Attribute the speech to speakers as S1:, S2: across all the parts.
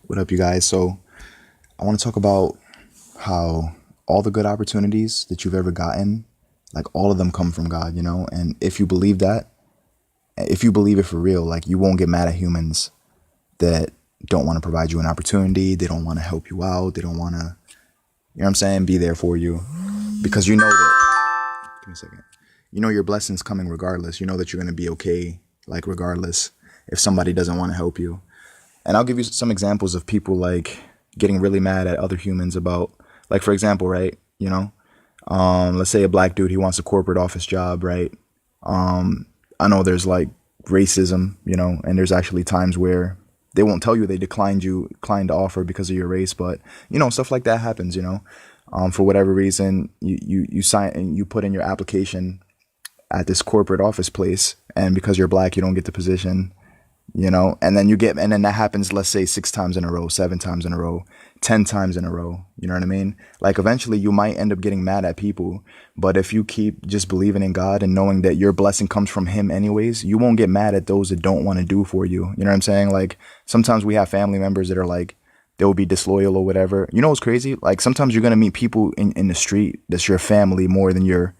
S1: What up, you guys? So, I want to talk about how all the good opportunities that you've ever gotten, like all of them come from God, you know? And if you believe that, if you believe it for real, like you won't get mad at humans that don't want to provide you an opportunity, they don't want to help you out, they don't want to, you know what I'm saying, be there for you because you know that, give me a second, you know your blessings coming regardless. You know that you're going to be okay, like regardless if somebody doesn't want to help you. And I'll give you some examples of people like getting really mad at other humans about, like, for example, right? Let's say a black dude, he wants a corporate office job, right? I know there's like racism, and there's actually times where they won't tell you they declined the offer because of your race, but stuff like that happens, for whatever reason, you sign and you put in your application at this corporate office place, and because you're black, you don't get the position, and then that happens, let's say 6 times in a row, 7 times in a row, 10 times in a row. You know what I mean? Like eventually you might end up getting mad at people, but if you keep just believing in God and knowing that your blessing comes from him anyways, you won't get mad at those that don't want to do for you. You know what I'm saying? Like sometimes we have family members that are like, they will be disloyal or whatever. You know what's crazy? Like sometimes you're going to meet people in the street that's your family more than your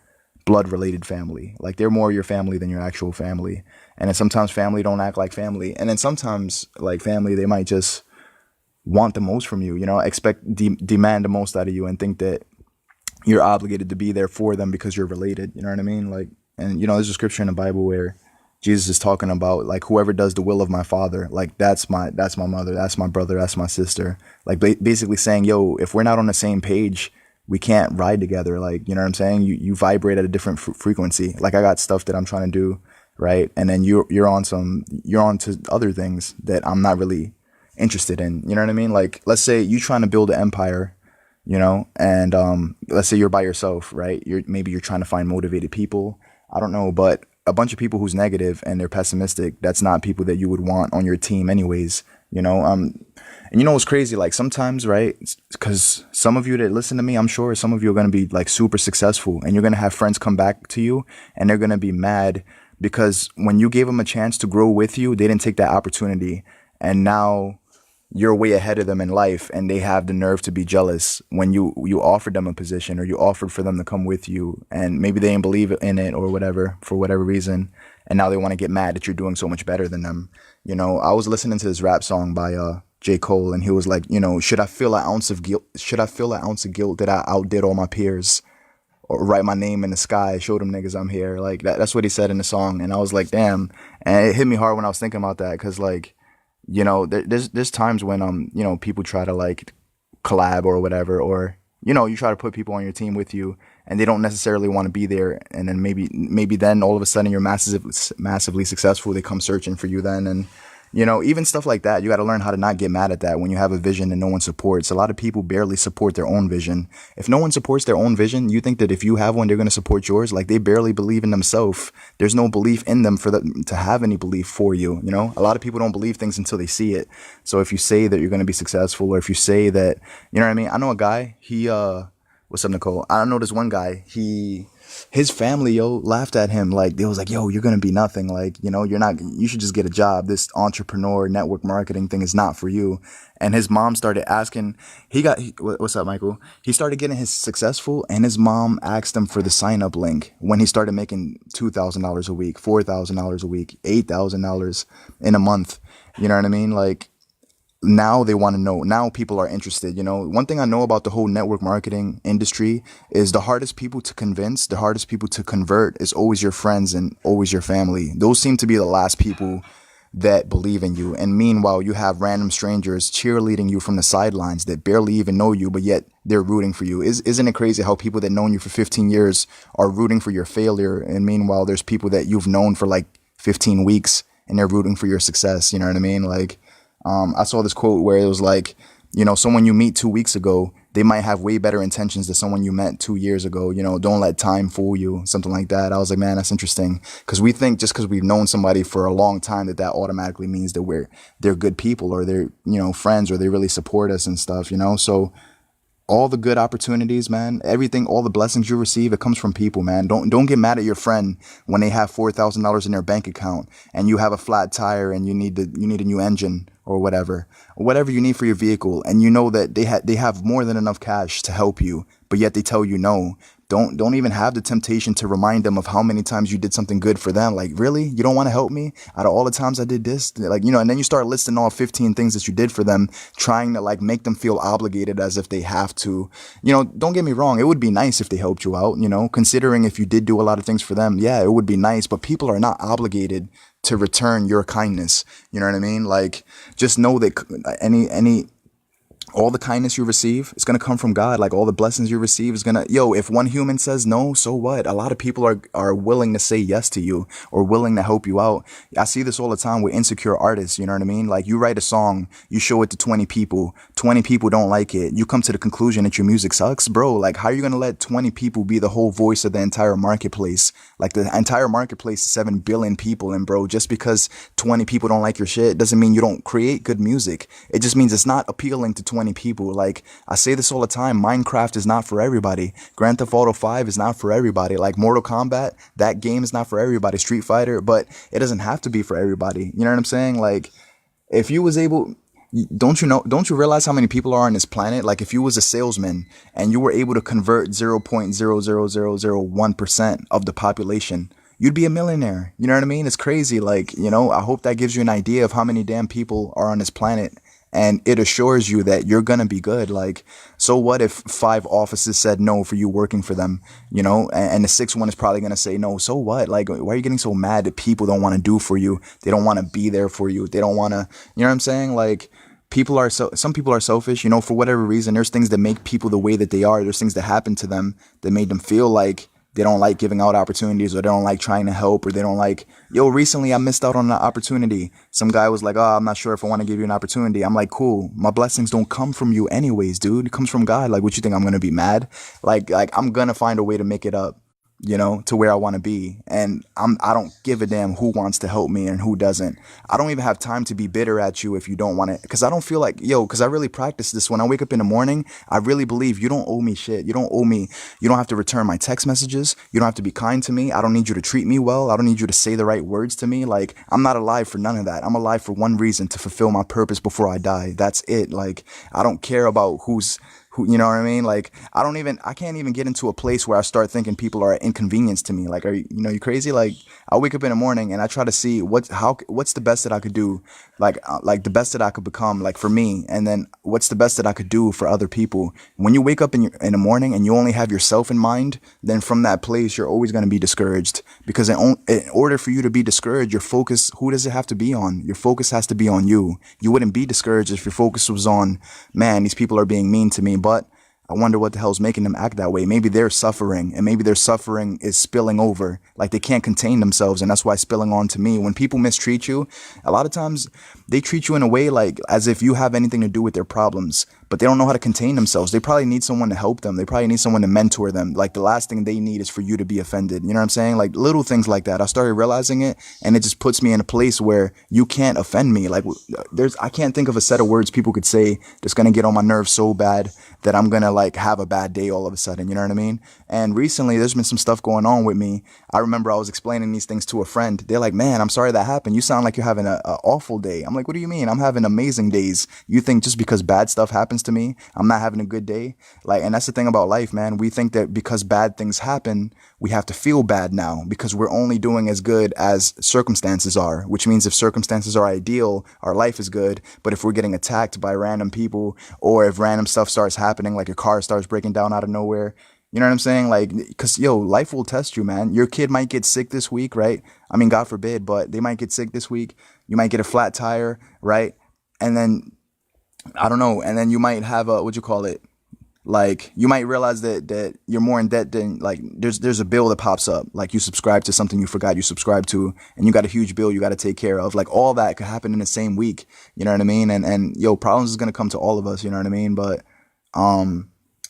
S1: blood related family. Like they're more your family than your actual family. And then sometimes family don't act like family. And then sometimes like family, they might just want the most from you, demand the most out of you and think that you're obligated to be there for them because you're related. You know what I mean? Like, and there's a scripture in the Bible where Jesus is talking about like whoever does the will of my father, like that's my mother, that's my brother, that's my sister. Like basically saying, yo, if we're not on the same page, we can't ride together. Like, you know what I'm saying? You vibrate at a different frequency. Like I got stuff that I'm trying to do, right? And then you're on to other things that I'm not really interested in. You know what I mean? Like let's say you trying to build an empire, and let's say you're by yourself, right? Maybe you're trying to find motivated people. I don't know, but a bunch of people who's negative and they're pessimistic, that's not people that you would want on your team anyways, and what's crazy? Like sometimes, right? Because some of you that listen to me, I'm sure some of you are going to be like super successful and you're going to have friends come back to you and they're going to be mad because when you gave them a chance to grow with you, they didn't take that opportunity. And now you're way ahead of them in life and they have the nerve to be jealous when you offered them a position or you offered for them to come with you and maybe they didn't believe in it or whatever, for whatever reason. And now they want to get mad that you're doing so much better than them. I was listening to this rap song by J. Cole, and he was like, should I feel an ounce of guilt? Should I feel an ounce of guilt that I outdid all my peers or write my name in the sky, show them niggas I'm here? Like that's what he said in the song. And I was like, damn. And it hit me hard when I was thinking about that. Cause like, there's times when, people try to like collab or whatever, or, you try to put people on your team with you and they don't necessarily want to be there. And then maybe then all of a sudden you're massively successful. They come searching for you then. And, even stuff like that, you got to learn how to not get mad at that when you have a vision and no one supports. A lot of people barely support their own vision. If no one supports their own vision, you think that if you have one, they're going to support yours. Like they barely believe in themselves. There's no belief in them for them to have any belief for you. A lot of people don't believe things until they see it. So if you say that you're going to be successful, or if you say that, you know what I mean? I know a guy, what's up, Nicole? I know this one guy, his family, laughed at him. Like they was like, yo, you're going to be nothing. Like, you should just get a job. This entrepreneur network marketing thing is not for you. And his mom started asking, what's up, Michael? He started getting his successful and his mom asked him for the sign up link when he started making $2,000 a week, $4,000 a week, $8,000 in a month. You know what I mean? Like, now they want to know. Now people are interested. One thing I know about the whole network marketing industry is the hardest people to convince, the hardest people to convert is always your friends and always your family. Those seem to be the last people that believe in you. And meanwhile, you have random strangers cheerleading you from the sidelines that barely even know you, but yet they're rooting for you. Isn't it crazy how people that known you for 15 years are rooting for your failure? And meanwhile, there's people that you've known for like 15 weeks and they're rooting for your success. You know what I mean? Like, I saw this quote where it was like, someone you meet 2 weeks ago, they might have way better intentions than someone you met 2 years ago. Don't let time fool you. Something like that. I was like, man, that's interesting. Because we think just because we've known somebody for a long time that automatically means that they're good people or they're, friends or they really support us and stuff, So all the good opportunities, man, everything, all the blessings you receive, it comes from people, man. Don't get mad at your friend when they have $4,000 in their bank account and you have a flat tire and you need a new engine or whatever you need for your vehicle, and you know that they have more than enough cash to help you, but yet they tell you no. Don't even have the temptation to remind them of how many times you did something good for them. Like, really? You don't want to help me? Out of all the times I did this, like, and then you start listing all 15 things that you did for them, trying to like make them feel obligated as if they have to. Don't get me wrong. It would be nice if they helped you out, considering if you did do a lot of things for them. Yeah, it would be nice, but people are not obligated to return your kindness. You know what I mean? Like, just know that any all the kindness you receive is going to come from God. Like, all the blessings you receive is going to, if one human says no, so what? A lot of people are willing to say yes to you or willing to help you out. I see this all the time with insecure artists. You know what I mean? Like, you write a song, you show it to 20 people, 20 people don't like it. You come to the conclusion that your music sucks, bro. Like, how are you going to let 20 people be the whole voice of the entire marketplace? Like, the entire marketplace is 7 billion people. And bro, just because 20 people don't like your shit doesn't mean you don't create good music. It just means it's not appealing to 20 people. Like, I say this all the time, Minecraft is not for everybody. Grand Theft Auto 5 is not for everybody. Like, Mortal Kombat, that game is not for everybody. Street Fighter, but it doesn't have to be for everybody. You know what I'm saying? Like, if you was able, don't you realize how many people are on this planet? Like, if you was a salesman and you were able to convert 0.00001% of the population, you'd be a millionaire. You know what I mean? It's crazy. Like, I hope that gives you an idea of how many damn people are on this planet. And it assures you that you're going to be good. Like, so what if 5 offices said no for you working for them, and the 6th one is probably going to say no. So what? Like, why are you getting so mad that people don't want to do for you? They don't want to be there for you. They don't want to, you know what I'm saying? Like, some people are selfish, for whatever reason. There's things that make people the way that they are. There's things that happen to them that made them feel like they don't like giving out opportunities, or they don't like trying to help, or they don't like, recently I missed out on an opportunity. Some guy was like, I'm not sure if I want to give you an opportunity. I'm like, cool. My blessings don't come from you anyways, dude. It comes from God. Like, what you think, I'm going to be mad? Like I'm going to find a way to make it up, to where I want to be. And I don't give a damn who wants to help me and who doesn't. I don't even have time to be bitter at you if you don't want to, because I don't feel like, because I really practice this. When I wake up in the morning, I really believe you don't owe me shit. You don't owe me. You don't have to return my text messages. You don't have to be kind to me. I don't need you to treat me well. I don't need you to say the right words to me. Like, I'm not alive for none of that. I'm alive for one reason: to fulfill my purpose before I die. That's it. Like, I don't care about who, you know what I mean? Like, I can't even get into a place where I start thinking people are an inconvenience to me. Like, are you crazy? Like, I wake up in the morning and I try to see what's the best that I could do, like the best that I could become, like, for me, and then what's the best that I could do for other people. When you wake up in the morning and you only have yourself in mind, then from that place you're always going to be discouraged, because in order for you to be discouraged, your focus, who does it have to be on? Your focus has to be on you. You wouldn't be discouraged if your focus was on, man, these people are being mean to me, but I wonder what the hell's making them act that way. Maybe they're suffering, and maybe their suffering is spilling over. Like, they can't contain themselves, and that's why it's spilling on to me. When people mistreat you, a lot of times they treat you in a way like as if you have anything to do with their problems, but they don't know how to contain themselves. They probably need someone to help them. They probably need someone to mentor them. Like, the last thing they need is for you to be offended. You know what I'm saying? Like, little things like that. I started realizing it, and it just puts me in a place where you can't offend me. Like, I can't think of a set of words people could say that's going to get on my nerves so bad that I'm going to like have a bad day all of a sudden. You know what I mean? And recently there's been some stuff going on with me. I remember I was explaining these things to a friend. They're like, man, I'm sorry that happened. You sound like you're having a awful day. I'm like, what do you mean? I'm having amazing days. You think just because bad stuff happens to me, I'm not having a good day? Like, and that's the thing about life, man. We think that because bad things happen, we have to feel bad now, because we're only doing as good as circumstances are, which means if circumstances are ideal, our life is good. But if we're getting attacked by random people, or if random stuff starts happening, like your car starts breaking down out of nowhere, you know what I'm saying? Like, because, life will test you, man. Your kid might get sick this week, right? I mean, God forbid, but they might get sick this week. You might get a flat tire, right? And then, I don't know. And then you might have like, you might realize that you're more in debt than, like, there's a bill that pops up. Like, you subscribe to something you forgot you subscribed to, and you got a huge bill you got to take care of. Like, all that could happen in the same week. You know what I mean? And problems is going to come to all of us. You know what I mean? But,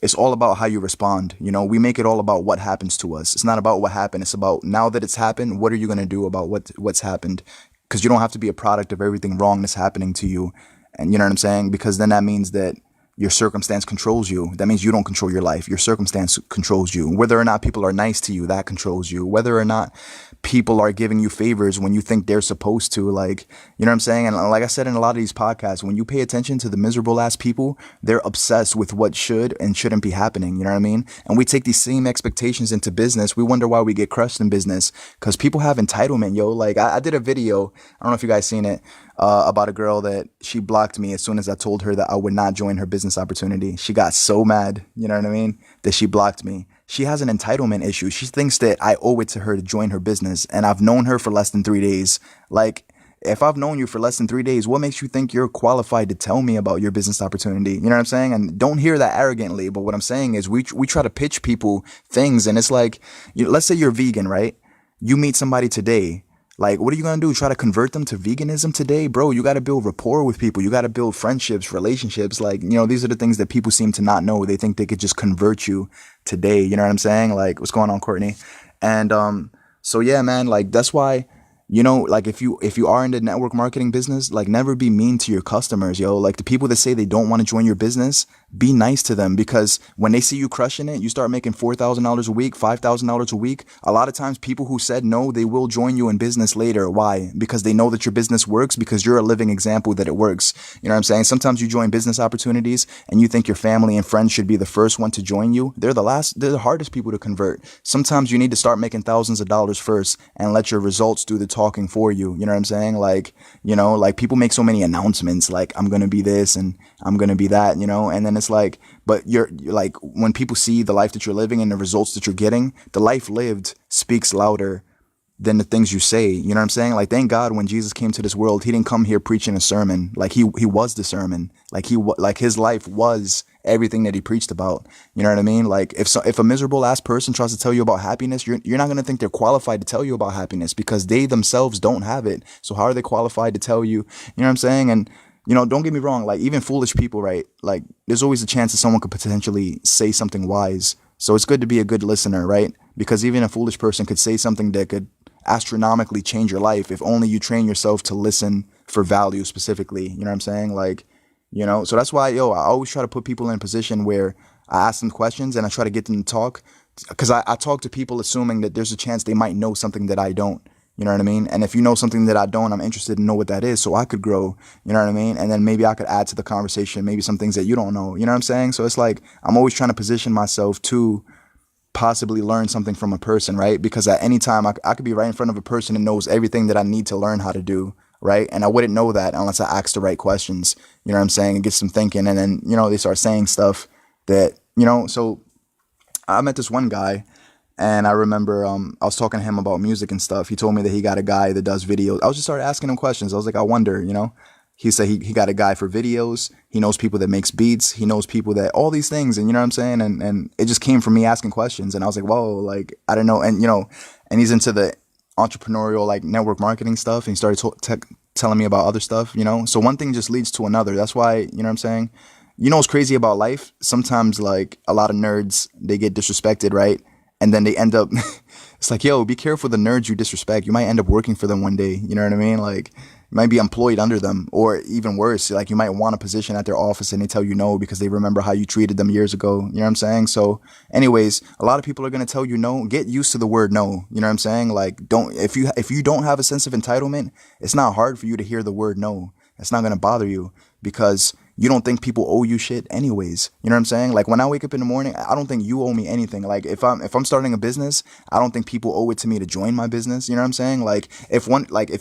S1: it's all about how you respond. We make it all about what happens to us. It's not about what happened. It's about, now that it's happened, what are you going to do about what's happened? Because you don't have to be a product of everything wrong that's happening to you. And you know what I'm saying? Because then that means that, your circumstance controls you. That means you don't control your life. Your circumstance controls you. Whether or not people are nice to you, that controls you. Whether or not people are giving you favors when you think they're supposed to, like, you know what I'm saying? And like I said in a lot of these podcasts, when you pay attention to the miserable ass people, they're obsessed with what should and shouldn't be happening. You know what I mean? And we take these same expectations into business. We wonder why we get crushed in business because people have entitlement, yo. Like I did a video, I don't know if you guys seen it, about a girl that she blocked me as soon as I told her that I would not join her business opportunity. She got so mad, you know what I mean, that she blocked me. She has an entitlement issue. She thinks that I owe it to her to join her business, and I've known her for less than 3 days. Like, if I've known you for less than 3 days, what makes you think you're qualified to tell me about your business opportunity? You know what I'm saying? And don't hear that arrogantly, but what I'm saying is we try to pitch people things, and it's like, let's say you're vegan, right? You meet somebody today. Like, what are you going to do? Try to convert them to veganism today? Bro, you got to build rapport with people. You got to build friendships, relationships. Like, these are the things that people seem to not know. They think they could just convert you today. You know what I'm saying? Like, what's going on, Courtney? And so, yeah, man, like, that's why, like if you are in the network marketing business, like never be mean to your customers, yo. Like the people that say they don't want to join your business, be nice to them, because when they see you crushing it, you start making $4,000 a week, $5,000 a week. A lot of times people who said no, they will join you in business later. Why? Because they know that your business works, because you're a living example that it works. You know what I'm saying? Sometimes you join business opportunities and you think your family and friends should be the first one to join you. They're the hardest people to convert. Sometimes you need to start making thousands of dollars first and let your results do the talking for you. You know what I'm saying? Like, like people make so many announcements, like I'm going to be this and I'm going to be that, and then it's like, but you're like, when people see the life that you're living and the results that you're getting, the life lived speaks louder than the things you say. You know what I'm saying? Like, thank God when Jesus came to this world, he didn't come here preaching a sermon. Like he was the sermon. Like his life was everything that he preached about. You know what I mean? Like if a miserable ass person tries to tell you about happiness, you're not going to think they're qualified to tell you about happiness, because they themselves don't have it. So how are they qualified to tell you? You know what I'm saying? And don't get me wrong, like even foolish people, right? Like there's always a chance that someone could potentially say something wise. So it's good to be a good listener, right? Because even a foolish person could say something that could astronomically change your life if only you train yourself to listen for value specifically. You know what I'm saying? Like, so that's why, I always try to put people in a position where I ask them questions and I try to get them to talk, because I talk to people assuming that there's a chance they might know something that I don't. You know what I mean? And if you know something that I don't, I'm interested to know what that is so I could grow. You know what I mean? And then maybe I could add to the conversation, maybe some things that you don't know. You know what I'm saying? So it's like I'm always trying to position myself to possibly learn something from a person, right? Because at any time I could be right in front of a person that knows everything that I need to learn how to do, right? And I wouldn't know that unless I asked the right questions. You know what I'm saying? And get some thinking, and then they start saying stuff that So I met this one guy, and I remember I was talking to him about music and stuff. He told me that he got a guy that does videos. I was just started asking him questions. I was like, I wonder, He said he got a guy for videos. He knows people that makes beats. He knows people that all these things. And you know what I'm saying? And it just came from me asking questions. And I was like, whoa, like, I don't know. And, and he's into the entrepreneurial, like network marketing stuff. And he started telling me about other stuff, So one thing just leads to another. That's why, you know what I'm saying? What's crazy about life? Sometimes like a lot of nerds, they get disrespected, right? And then they end up, it's like, yo, be careful the nerds you disrespect. You might end up working for them one day. You know what I mean? Like, you might be employed under them, or even worse, like you might want a position at their office and they tell you no because they remember how you treated them years ago. You know what I'm saying? So anyways, a lot of people are going to tell you no. Get used to the word no. You know what I'm saying? Like, if you don't have a sense of entitlement, it's not hard for you to hear the word no. It's not going to bother you because you don't think people owe you shit anyways. You know what I'm saying? Like when I wake up in the morning, I don't think you owe me anything. Like if I'm starting a business, I don't think people owe it to me to join my business. You know what I'm saying? Like if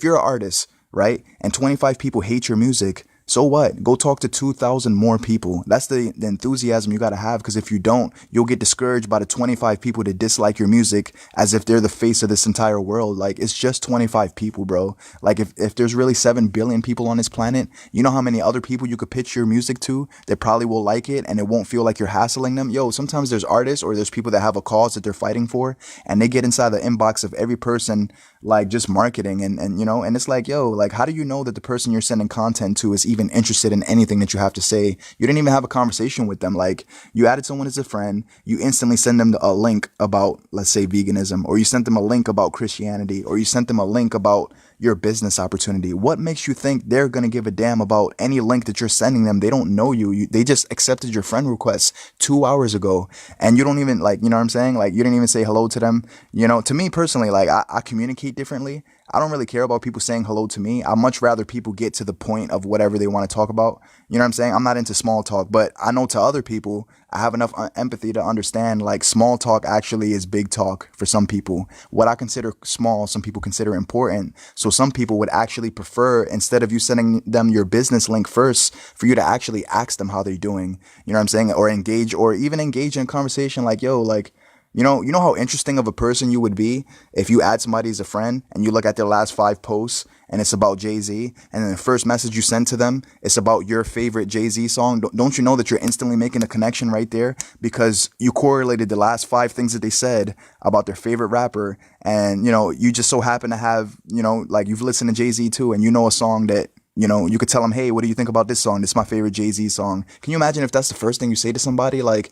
S1: you're an artist, right? And 25 people hate your music, so what? Go talk to 2,000 more people. That's the enthusiasm you got to have, because if you don't, you'll get discouraged by the 25 people that dislike your music as if they're the face of this entire world. Like, it's just 25 people, bro. Like, if there's really 7 billion people on this planet, you know how many other people you could pitch your music to that probably will like it and it won't feel like you're hassling them? Yo, sometimes there's artists or there's people that have a cause that they're fighting for, and they get inside the inbox of every person, like, just marketing and and it's like, yo, like, how do you know that the person you're sending content to is even interested in anything that you have to say? You didn't even have a conversation with them. Like, you added someone as a friend, you instantly send them a link about, let's say, veganism, or you sent them a link about Christianity, or you sent them a link about, your business opportunity? What makes you think they're going to give a damn about any link that you're sending them? They don't know you. They just accepted your friend request 2 hours ago, and you don't even, like, you know what I'm saying? Like, you didn't even say hello to them. You know, to me personally, like, I communicate differently. I don't really care about people saying hello to me. I much rather people get to the point of whatever they want to talk about. You know what I'm saying? I'm not into small talk, but I know to other people, I have enough empathy to understand, like, small talk actually is big talk for some people. What I consider small, some people consider important. So some people would actually prefer, instead of you sending them your business link first, for you to actually ask them how they're doing. You know what I'm saying? Or engage, or even engage in conversation like, yo, like, you know how interesting of a person you would be if you add somebody as a friend and you look at their last 5 posts and it's about Jay-Z, and then the first message you send to them is about your favorite Jay-Z song. Don't you know that you're instantly making a connection right there, because you correlated the last 5 things that they said about their favorite rapper, and you just so happen to have, like, you've listened to Jay-Z too, and you know a song that, you could tell them, hey, what do you think about this song? This is my favorite Jay-Z song. Can you imagine if that's the first thing you say to somebody? Like,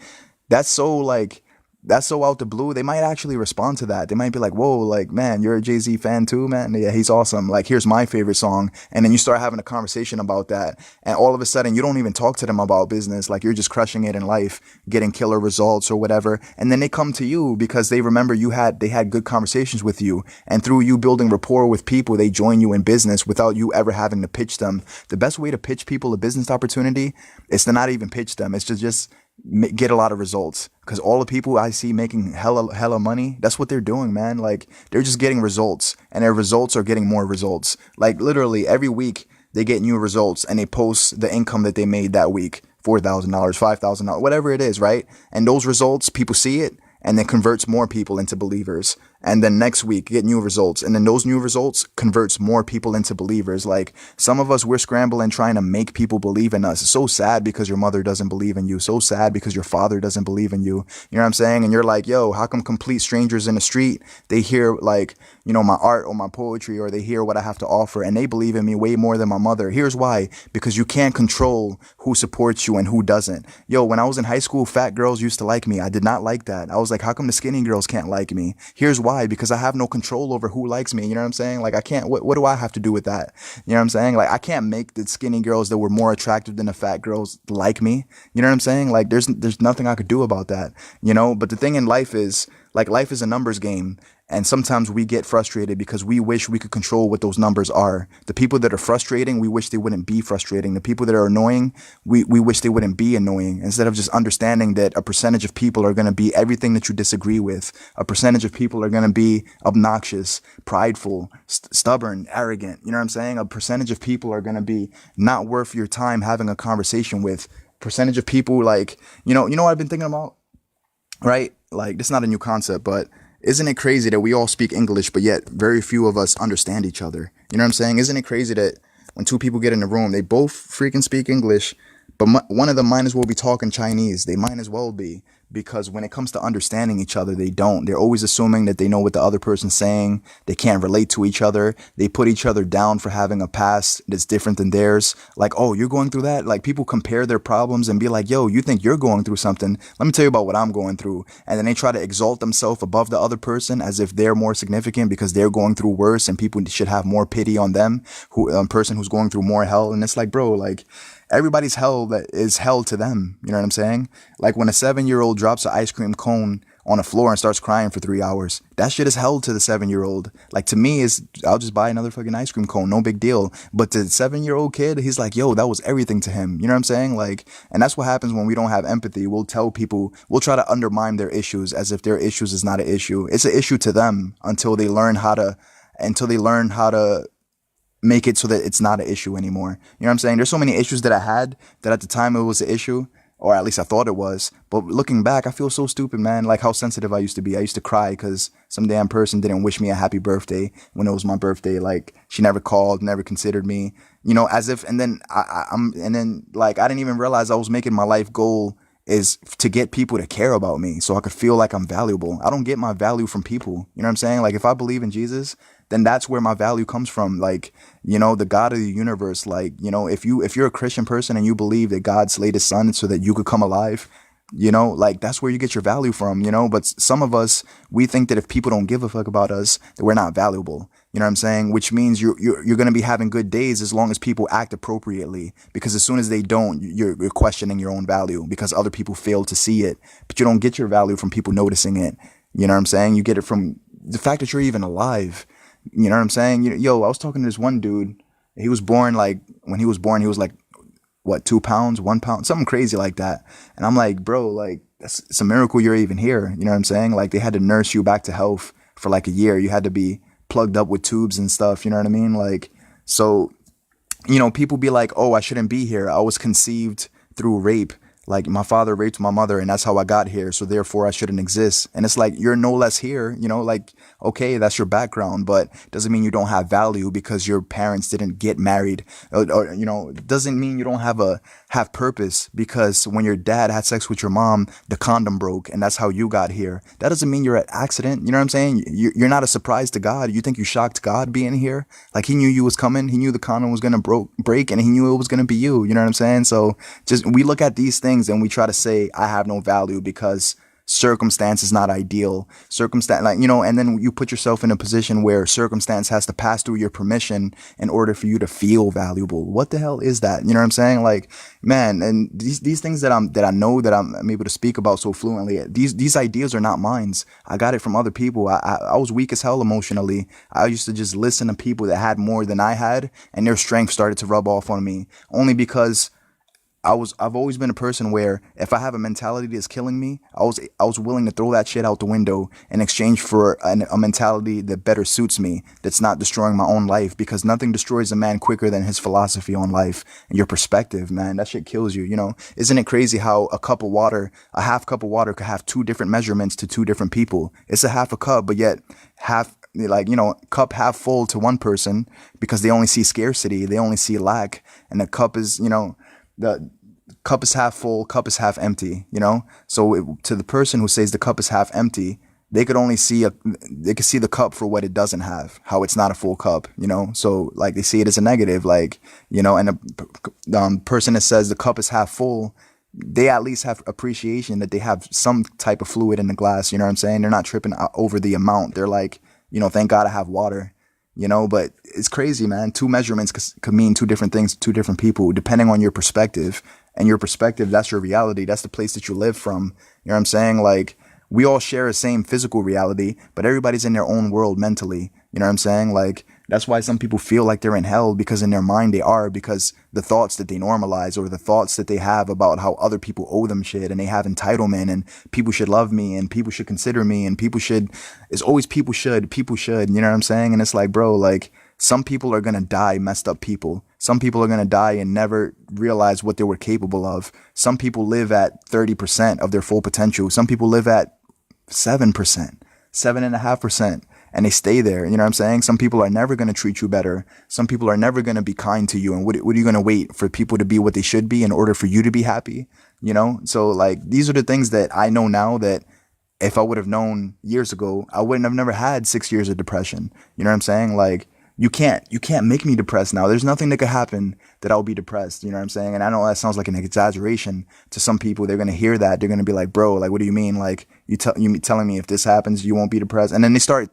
S1: that's so, like, that's so out the blue. They might actually respond to that. They might be like, whoa, like, man, you're a Jay-Z fan too, man? Yeah, he's awesome. Like, here's my favorite song. And then you start having a conversation about that. And all of a sudden, you don't even talk to them about business. Like, you're just crushing it in life, getting killer results or whatever. And then they come to you because they remember they had good conversations with you. And through you building rapport with people, they join you in business without you ever having to pitch them. The best way to pitch people a business opportunity is to not even pitch them. It's to just get a lot of results, because all the people I see making hella money, that's what they're doing, man. Like, they're just getting results, and their results are getting more results. Like, literally every week they get new results, and they post the income that they made that week, $4,000, $5,000, whatever it is, right? And those results, people see it, and then converts more people into believers. And then next week, get new results. And then those new results converts more people into believers. Like, some of us, we're scrambling trying to make people believe in us. It's so sad because your mother doesn't believe in you. So sad because your father doesn't believe in you. You know what I'm saying? And you're like, yo, how come complete strangers in the street, they hear, like, my art or my poetry, or they hear what I have to offer, and they believe in me way more than my mother? Here's why. Because you can't control who supports you and who doesn't. Yo, when I was in high school, fat girls used to like me. I did not like that. I was like, how come the skinny girls can't like me? Here's why. Because I have no control over who likes me. You know what I'm saying? Like, I can't, what do I have to do with that? You know what I'm saying? Like, I can't make the skinny girls that were more attractive than the fat girls like me. You know what I'm saying? Like, there's nothing I could do about that, but the thing in life is, like, life is a numbers game. And sometimes we get frustrated because we wish we could control what those numbers are. The people that are frustrating, we wish they wouldn't be frustrating. The people that are annoying, we wish they wouldn't be annoying. Instead of just understanding that a percentage of people are going to be everything that you disagree with. A percentage of people are going to be obnoxious, prideful, stubborn, arrogant. You know what I'm saying? A percentage of people are going to be not worth your time having a conversation with. Percentage of people, like, you know what I've been thinking about? Right? Like, this is not a new concept, but isn't it crazy that we all speak English, but yet very few of us understand each other? You know what I'm saying? Isn't it crazy that when two people get in a room, they both freaking speak English, but one of them might as well be talking Chinese? They might as well be, because when it comes to understanding each other, they don't. They're always assuming that they know what the other person's saying. They can't relate to each other. They put each other down for having a past that's different than theirs. Like, oh, you're going through that? Like, people compare their problems and be like, yo, you think you're going through something? Let me tell you about what I'm going through. And then they try to exalt themselves above the other person as if they're more significant because they're going through worse, and people should have more pity on them, person who's going through more hell. And it's like, bro, like, everybody's hell that is hell to them. You know what I'm saying? Like, when a 7-year-old drops an ice cream cone on the floor and starts crying for 3 hours, that shit is hell to the 7-year-old. Like, to me, I'll just buy another fucking ice cream cone, no big deal. But to the 7-year-old kid, he's like, yo, that was everything to him. You know what I'm saying? Like, and that's what happens when we don't have empathy. We'll tell people, we'll try to undermine their issues as if their issues is not an issue. It's an issue to them until they learn how to make it so that it's not an issue anymore. You know what I'm saying? There's so many issues that I had that at the time it was an issue, or at least I thought it was. But looking back, I feel so stupid, man. Like, how sensitive I used to be. I used to cry because some damn person didn't wish me a happy birthday when it was my birthday. Like, she never called, never considered me, as if, and then like, I didn't even realize I was making my life goal is to get people to care about me so I could feel like I'm valuable. I don't get my value from people. You know what I'm saying? Like, if I believe in Jesus, then that's where my value comes from. Like, the God of the universe. Like, if you're a Christian person and you believe that God slayed his son so that you could come alive, Like that's where you get your value from, but some of us, we think that if people don't give a fuck about us, that we're not valuable. You know what I'm saying? Which means you're going to be having good days as long as people act appropriately, because as soon as they don't, you're questioning your own value because other people fail to see it. But you don't get your value from people noticing it. You know what I'm saying? You get it from the fact that you're even alive. You know what I'm saying? Yo, I was talking to this one dude. He was born, like, when he was born, he was like, what, 2 pounds, 1 pound, something crazy like that. And I'm like, bro, like, it's a miracle you're even here. You know what I'm saying? Like, they had to nurse you back to health for like a year. You had to be plugged up with tubes and stuff. You know what I mean? Like, so, people be like, oh, I shouldn't be here. I was conceived through rape. Like, my father raped my mother and that's how I got here. So therefore I shouldn't exist. And it's like, you're no less here, like, okay, that's your background, but doesn't mean you don't have value because your parents didn't get married, or doesn't mean you don't have purpose because when your dad had sex with your mom, the condom broke and that's how you got here. That doesn't mean you're an accident. You know what I'm saying? You're not a surprise to God. You think you shocked God being here? Like, he knew you was coming. He knew the condom was going to break and he knew it was going to be you. You know what I'm saying? So just, we look at these things and we try to say, I have no value because circumstance is not ideal. Circumstance, like, and then you put yourself in a position where circumstance has to pass through your permission in order for you to feel valuable. What the hell is that? You know what I'm saying? Like, man, and these things that I know that I'm able to speak about so fluently, these ideas are not mine. I got it from other people. I was weak as hell emotionally. I used to just listen to people that had more than I had, and their strength started to rub off on me only because I've always been a person where if I have a mentality that's killing me, I was willing to throw that shit out the window in exchange for a mentality that better suits me, that's not destroying my own life, because nothing destroys a man quicker than his philosophy on life and your perspective, man. That shit kills you, Isn't it crazy how a half cup of water could have two different measurements to two different people? It's a half a cup, but yet cup half full to one person because they only see scarcity, they only see lack, and the cup is, the cup is half full, cup is half empty, So to the person who says the cup is half empty, they could see the cup for what it doesn't have, how it's not a full cup, So like they see it as a negative, like, and the person that says the cup is half full, they at least have appreciation that they have some type of fluid in the glass. You know what I'm saying? They're not tripping over the amount. They're like, thank God I have water. But it's crazy, man. Two measurements could mean two different things to two different people, depending on your perspective. And your perspective, that's your reality. That's the place that you live from. You know what I'm saying? Like, we all share the same physical reality, but everybody's in their own world mentally. You know what I'm saying? Like, that's why some people feel like they're in hell, because in their mind they are, because the thoughts that they normalize, or the thoughts that they have about how other people owe them shit and they have entitlement and people should love me and people should consider me and it's always people should, you know what I'm saying? And it's like, bro, like, some people are going to die messed up people. Some people are going to die and never realize what they were capable of. Some people live at 30% of their full potential. Some people live at 7%, 7.5%. And they stay there. You know what I'm saying? Some people are never going to treat you better. Some people are never going to be kind to you. And what are you going to wait for people to be what they should be in order for you to be happy? So like, these are the things that I know now that if I would have known years ago, I wouldn't have never had 6 years of depression. You know what I'm saying? Like, you can't make me depressed now. There's nothing that could happen that I'll be depressed. You know what I'm saying? And I know that sounds like an exaggeration to some people. They're going to hear that. They're going to be like, bro, like, what do you mean? Like, you telling me if this happens, you won't be depressed? And then they start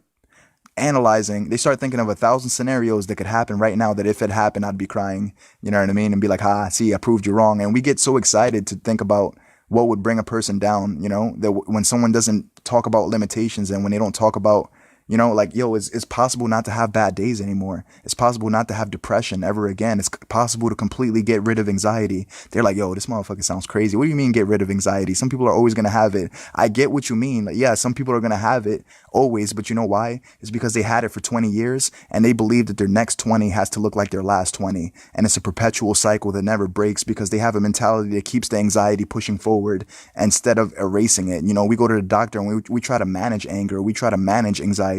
S1: thinking of 1,000 scenarios that could happen right now that if it happened, I'd be crying, you know what I mean? And be like, see, I proved you wrong. And we get so excited to think about what would bring a person down, that when someone doesn't talk about limitations and when they don't talk about, like, yo, it's possible not to have bad days anymore. It's possible not to have depression ever again. It's possible to completely get rid of anxiety. They're like, yo, this motherfucker sounds crazy. What do you mean get rid of anxiety? Some people are always going to have it. I get what you mean. Like, yeah, some people are going to have it always, but you know why? It's because they had it for 20 years and they believe that their next 20 has to look like their last 20. And it's a perpetual cycle that never breaks because they have a mentality that keeps the anxiety pushing forward instead of erasing it. We go to the doctor and we try to manage anger. We try to manage anxiety.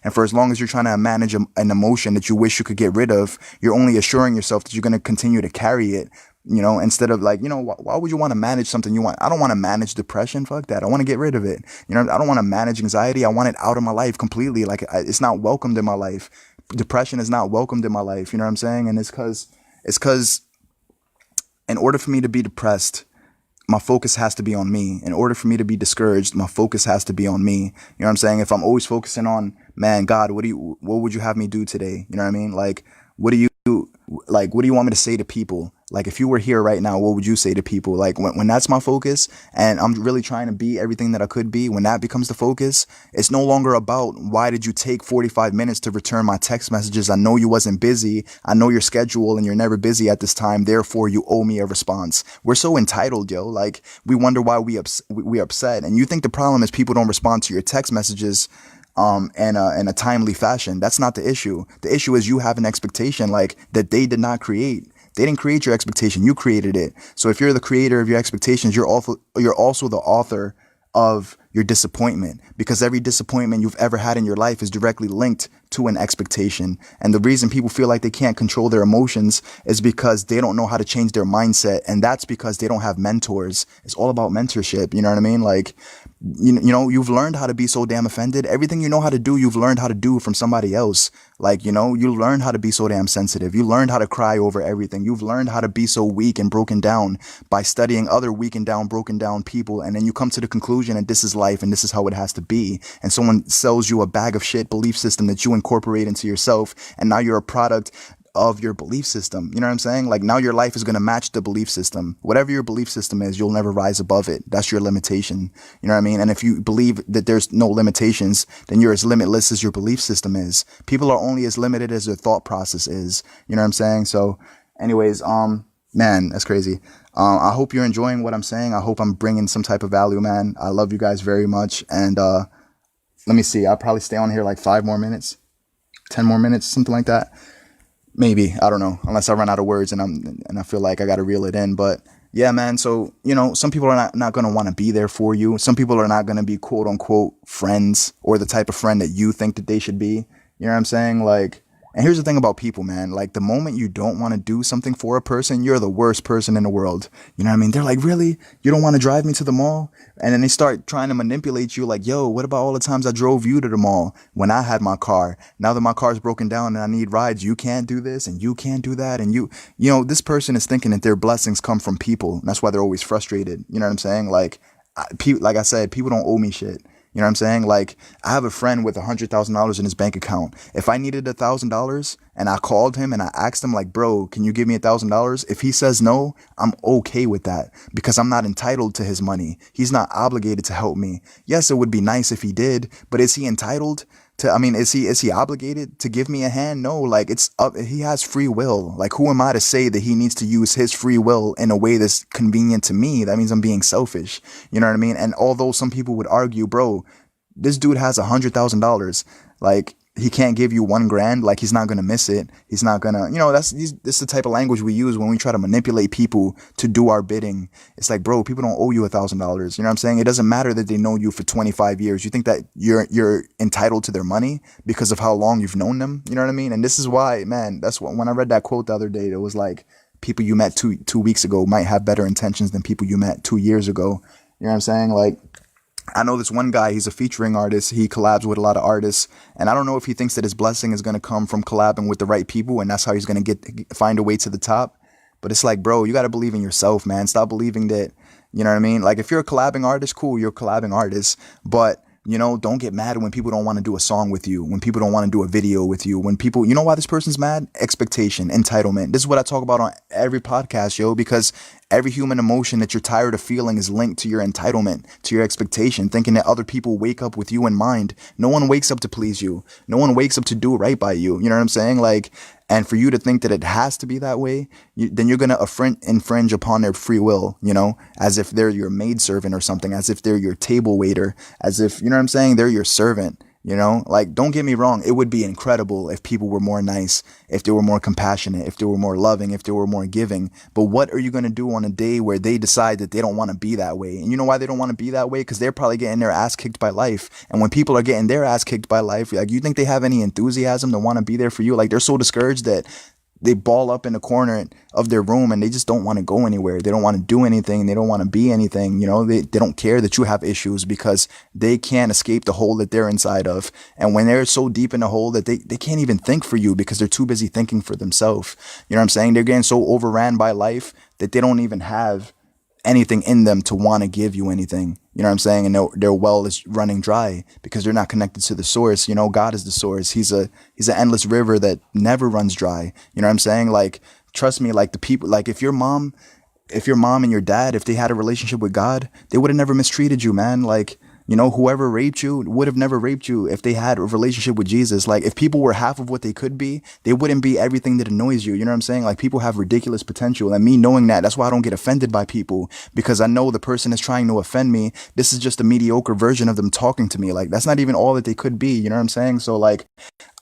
S1: And for as long as you're trying to manage an emotion that you wish you could get rid of, you're only assuring yourself that you're going to continue to carry it, instead of like, why would you want to manage something you want? I don't want to manage depression. Fuck that. I want to get rid of it. I don't want to manage anxiety. I want it out of my life completely. Like, it's not welcomed in my life. Depression is not welcomed in my life. You know what I'm saying? And it's because in order for me to be depressed, my focus has to be on me. In order for me to be discouraged, my focus has to be on me. You know what I'm saying? If I'm always focusing on, man, God, what would you have me do today? You know what I mean? Like, what do you, what do you want me to say to people? Like, if you were here right now, what would you say to people? Like, when that's my focus and I'm really trying to be everything that I could be, when that becomes the focus, it's no longer about why did you take 45 minutes to return my text messages? I know you wasn't busy. I know your schedule and you're never busy at this time. Therefore, you owe me a response. We're so entitled, yo. Like, we wonder why we upset. And you think the problem is people don't respond to your text messages in a timely fashion. That's not the issue. The issue is you have an expectation like that they did not create. They didn't create your expectation. You created it. So if you're the creator of your expectations, you're also the author of your disappointment, because every disappointment you've ever had in your life is directly linked to an expectation. And the reason people feel like they can't control their emotions is because they don't know how to change their mindset. And that's because they don't have mentors. It's all about mentorship. You know what I mean? Like, you've learned how to be so damn offended. Everything you know how to do, you've learned how to do from somebody else. Like, you learned how to be so damn sensitive. You learned how to cry over everything. You've learned how to be so weak and broken down by studying other weak and down, broken down people. And then you come to the conclusion that this is life and this is how it has to be. And someone sells you a bag of shit belief system that you incorporate into yourself. And now you're a product of your belief system. You know what I'm saying? Like, now your life is going to match the belief system. Whatever your belief system is, you'll never rise above it. That's your limitation. You know what I mean? And if you believe that there's no limitations, then you're as limitless as your belief system is. People are only as limited as their thought process is. You know what I'm saying? So anyways, man, that's crazy. I hope you're enjoying what I'm saying. I hope I'm bringing some type of value, man. I love you guys very much. And, let me see. I'll probably stay on here like 5 more minutes, 10 more minutes, something like that. Maybe, I don't know, unless I run out of words and I feel like I got to reel it in. But yeah, man. So, some people are not going to want to be there for you. Some people are not going to be quote unquote friends or the type of friend that you think that they should be. You know what I'm saying? Like, and here's the thing about people, man. Like, the moment you don't want to do something for a person, you're the worst person in the world. You know what I mean? They're like, really? You don't want to drive me to the mall? And then they start trying to manipulate you like, yo, what about all the times I drove you to the mall when I had my car? Now that my car's broken down and I need rides, you can't do this and you can't do that. And this person is thinking that their blessings come from people. And that's why they're always frustrated. You know what I'm saying? Like, like I said, people don't owe me shit. You know what I'm saying? Like, I have a friend with $100,000 in his bank account. If I needed $1,000 and I called him and I asked him like, bro, can you give me $1,000? If he says no, I'm okay with that because I'm not entitled to his money. He's not obligated to help me. Yes, it would be nice if he did, but is he entitled to, is he obligated to give me a hand? No, like, it's up. He has free will. Like, who am I to say that he needs to use his free will in a way that's convenient to me? That means I'm being selfish. You know what I mean? And although some people would argue, bro, this dude has $100,000. Like, he can't give you $1,000. Like, he's not going to miss it. He's not going to, this is the type of language we use when we try to manipulate people to do our bidding. It's like, bro, people don't owe you $1,000. You know what I'm saying? It doesn't matter that they know you for 25 years. You think that you're entitled to their money because of how long you've known them. You know what I mean? And this is why, man, that's what, when I read that quote the other day, it was like, people you met two weeks ago might have better intentions than people you met 2 years ago. You know what I'm saying? Like, I know this one guy, he's a featuring artist. He collabs with a lot of artists. And I don't know if he thinks that his blessing is going to come from collabing with the right people. And that's how he's going to find a way to the top. But it's like, bro, you got to believe in yourself, man. Stop believing that, you know what I mean? Like, if you're a collabing artist, cool, you're a collabing artist. But, don't get mad when people don't want to do a song with you, when people don't want to do a video with you, when people, you know why this person's mad? Expectation, entitlement. This is what I talk about on every podcast, yo, because every human emotion that you're tired of feeling is linked to your entitlement, to your expectation, thinking that other people wake up with you in mind. No one wakes up to please you. No one wakes up to do right by you. You know what I'm saying? Like, and for you to think that it has to be that way, then you're going to infringe upon their free will, as if they're your maidservant or something, as if they're your table waiter, as if, you know what I'm saying, they're your servant. Like, don't get me wrong. It would be incredible if people were more nice, if they were more compassionate, if they were more loving, if they were more giving. But what are you going to do on a day where they decide that they don't want to be that way? And you know why they don't want to be that way? Because they're probably getting their ass kicked by life. And when people are getting their ass kicked by life, like, you think they have any enthusiasm to want to be there for you? Like, they're so discouraged that they ball up in the corner of their room and they just don't want to go anywhere. They don't want to do anything. They don't want to be anything. They don't care that you have issues because they can't escape the hole that they're inside of. And when they're so deep in the hole that they can't even think for you because they're too busy thinking for themselves. You know what I'm saying? They're getting so overran by life that they don't even have anything in them to want to give you anything. You know what I'm saying? And their well is running dry because they're not connected to the source. You know, God is the source. He's an endless river that never runs dry. You know what I'm saying? Like, trust me, like the people, like if your mom and your dad, if they had a relationship with God, they would have never mistreated you, man. Like, you know, whoever raped you would have never raped you if they had a relationship with Jesus. Like, if people were half of what they could be, they wouldn't be everything that annoys you. You know what I'm saying? Like, people have ridiculous potential. And me knowing that, that's why I don't get offended by people, because I know the person is trying to offend me. This is just a mediocre version of them talking to me. Like, that's not even all that they could be. You know what I'm saying? So, like,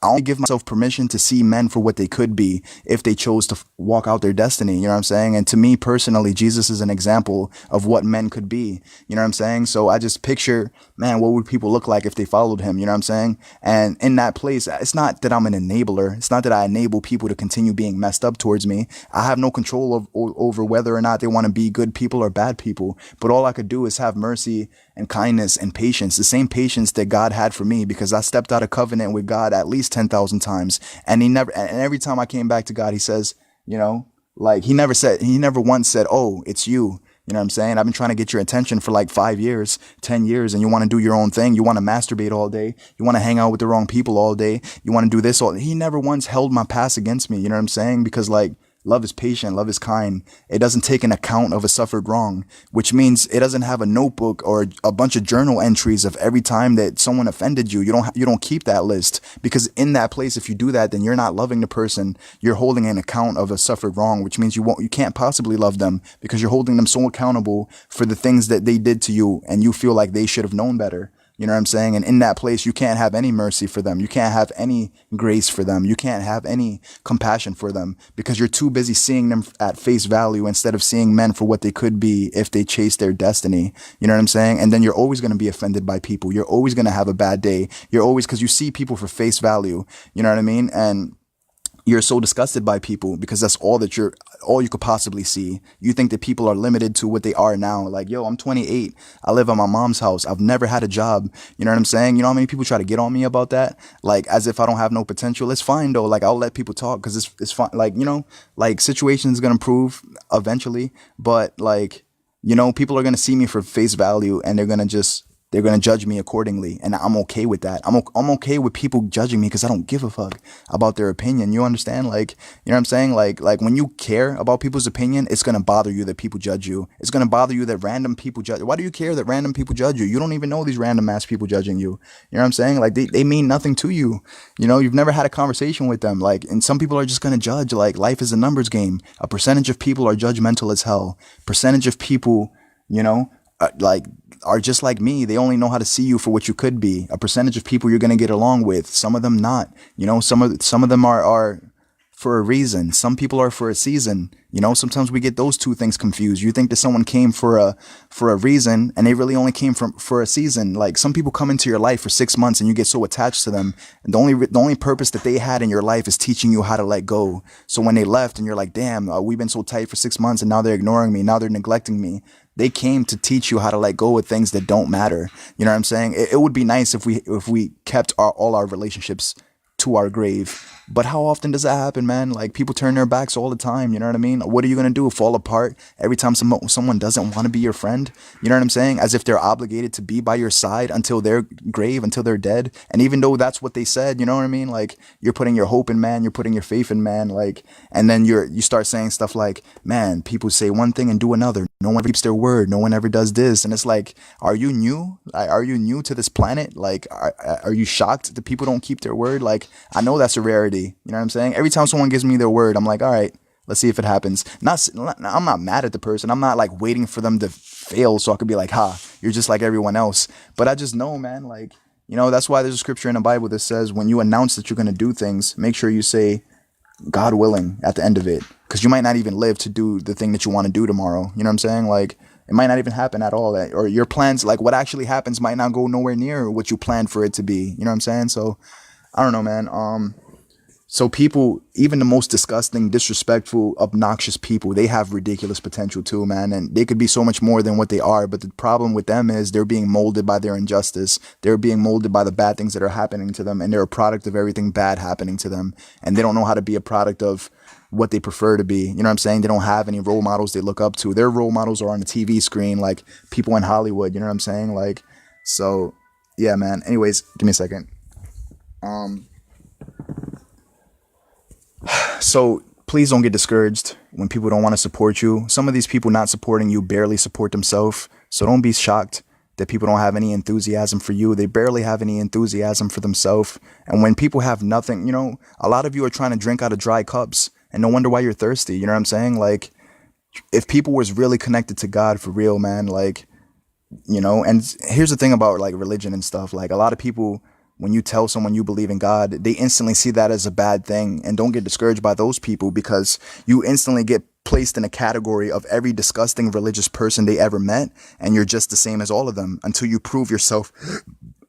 S1: I only give myself permission to see men for what they could be if they chose to walk out their destiny. You know what I'm saying? And to me personally, Jesus is an example of what men could be. You know what I'm saying? So I just picture, man, what would people look like if they followed him? You know what I'm saying? And in that place, it's not that I'm an enabler. It's not that I enable people to continue being messed up towards me. I have no control over whether or not they want to be good people or bad people. But all I could do is have mercy and kindness and patience, the same patience that God had for me, because I stepped out of covenant with God at least 10,000 times. And every time I came back to God, he says, you know, like he never once said, oh, it's you. You know what I'm saying? I've been trying to get your attention for like 5 years, 10 years, and you want to do your own thing. You want to masturbate all day. You want to hang out with the wrong people all day. You want to do this all. He never once held my past against me. You know what I'm saying? Because like, love is patient. Love is kind. It doesn't take an account of a suffered wrong, which means it doesn't have a notebook or a bunch of journal entries of every time that someone offended you. You don't keep that list, because in that place, if you do that, then you're not loving the person. You're holding an account of a suffered wrong, which means you can't possibly love them, because you're holding them so accountable for the things that they did to you, and you feel like they should have known better. You know what I'm saying? And in that place, you can't have any mercy for them. You can't have any grace for them. You can't have any compassion for them, because you're too busy seeing them at face value instead of seeing men for what they could be if they chase their destiny. You know what I'm saying? And then you're always going to be offended by people. You're always going to have a bad day. Because you see people for face value. You know what I mean? And you're so disgusted by people because that's all you could possibly see. You think that people are limited to what they are now. Like, yo, I'm 28. I live at my mom's house. I've never had a job. You know what I'm saying? You know how many people try to get on me about that? Like, as if I don't have no potential. It's fine though. Like, I'll let people talk because it's fine. Like, you know, like situations going to improve eventually, but like, you know, people are going to see me for face value, and they're going to judge me accordingly. And I'm okay with that. I'm okay with people judging me, because I don't give a fuck about their opinion. You understand? Like, you know what I'm saying? Like when you care about people's opinion, it's going to bother you that people judge you. It's going to bother you that random people judge. Why do you care that random people judge you? You don't even know these random ass people judging you. You know what I'm saying? Like they mean nothing to you. You know, you've never had a conversation with them. Like, and some people are just going to judge. Like, life is a numbers game. A percentage of people are judgmental as hell. Percentage of people, you know, like, are just like me. They only know how to see you for what you could be. A percentage of people you're going to get along with. Some of them not. You know, some of them are for a reason. Some people are for a season. You know, sometimes we get those two things confused. You think that someone came for a reason, and they really only came for a season. Like, some people come into your life for 6 months and you get so attached to them. And the only purpose that they had in your life is teaching you how to let go. So when they left and you're like, damn, we've been so tight for 6 months and now they're ignoring me. Now they're neglecting me. They came to teach you how to let go of things that don't matter. You know what I'm saying? It would be nice if we kept all our relationships to our grave. But how often does that happen, man? Like, people turn their backs all the time. You know what I mean? What are you going to do? Fall apart every time someone doesn't want to be your friend? You know what I'm saying? As if they're obligated to be by your side until their grave, until they're dead. And even though that's what they said, you know what I mean? Like, you're putting your hope in man. You're putting your faith in man. Like, and then you start saying stuff like, man, people say one thing and do another. No one keeps their word. No one ever does this. And it's like, are you new? Are you new to this planet? Like, are you shocked that people don't keep their word? Like, I know that's a rarity. You know what I'm saying? Every time someone gives me their word, I'm like, all right, let's see if it happens. I'm not mad at the person. I'm not like waiting for them to fail so I could be like, ha, you're just like everyone else. But I just know, man, like, you know, that's why there's a scripture in the Bible that says when you announce that you're going to do things, make sure you say, God willing, at the end of it. Because you might not even live to do the thing that you want to do tomorrow. You know what I'm saying? Like, it might not even happen at all. Or your plans, like what actually happens might not go nowhere near what you planned for it to be. You know what I'm saying? So, I don't know, man. So people, even the most disgusting, disrespectful, obnoxious people, they have ridiculous potential too, man. And they could be so much more than what they are. But the problem with them is they're being molded by their injustice. They're being molded by the bad things that are happening to them. And they're a product of everything bad happening to them. And they don't know how to be a product of what they prefer to be. You know what I'm saying? They don't have any role models they look up to. Their role models are on the TV screen, like people in Hollywood. You know what I'm saying? Like, so yeah, man. Anyways, give me a second. Um, So please don't get discouraged when people don't want to support you. Some of these people not supporting you barely support themselves. So don't be shocked that people don't have any enthusiasm for you. They barely have any enthusiasm for themselves. And when people have nothing, a lot of you are trying to drink out of dry cups and no wonder why you're thirsty. You know what I'm saying? Like, if people was really connected to God for real, man, like, and here's the thing about like religion and stuff. Like a lot of people, when you tell someone you believe in God, they instantly see that as a bad thing. And don't get discouraged by those people because you instantly get placed in a category of every disgusting religious person they ever met. And you're just the same as all of them until you prove yourself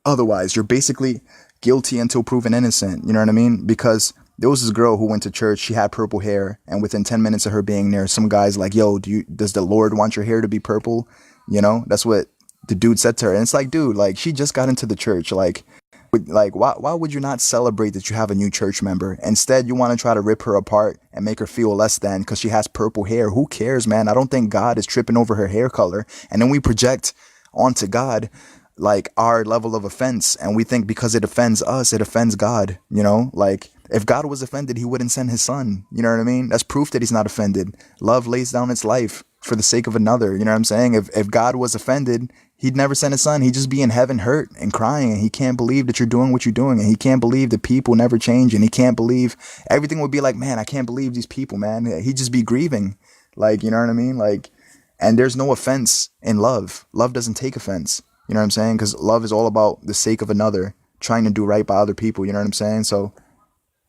S1: otherwise. You're basically guilty until proven innocent. You know what I mean? Because there was this girl who went to church. She had purple hair. And within 10 minutes of her being there, some guy's like, yo, does the Lord want your hair to be purple? That's what the dude said to her. And it's like, dude, like she just got into the church. Like, why would you not celebrate that you have a new church member? Instead, you want to try to rip her apart and make her feel less than because she has purple hair. Who cares, man? I don't think God is tripping over her hair color. And then we project onto God like our level of offense. And we think because it offends us, it offends God. Like if God was offended, he wouldn't send his son. You know what I mean? That's proof that he's not offended. Love lays down its life for the sake of another. You know what I'm saying? If God was offended, he'd never send his son. He'd just be in heaven hurt and crying. And he can't believe that you're doing what you're doing. And he can't believe that people never change. And he can't believe everything would be like, man, I can't believe these people, man. He'd just be grieving. Like, you know what I mean? Like, and there's no offense in love. Love doesn't take offense. You know what I'm saying? Because love is all about the sake of another, trying to do right by other people. You know what I'm saying? So,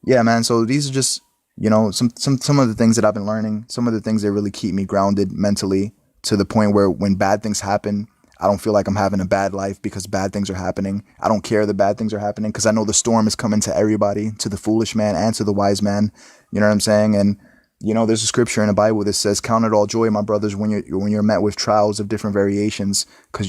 S1: yeah, man. So these are just, some of the things that I've been learning, some of the things that really keep me grounded mentally to the point where when bad things happen, I don't feel like I'm having a bad life because bad things are happening. I don't care that bad things are happening because I know the storm is coming to everybody, to the foolish man and to the wise man. You know what I'm saying? And, there's a scripture in the Bible that says, count it all joy, my brothers, when you're met with trials of different variations,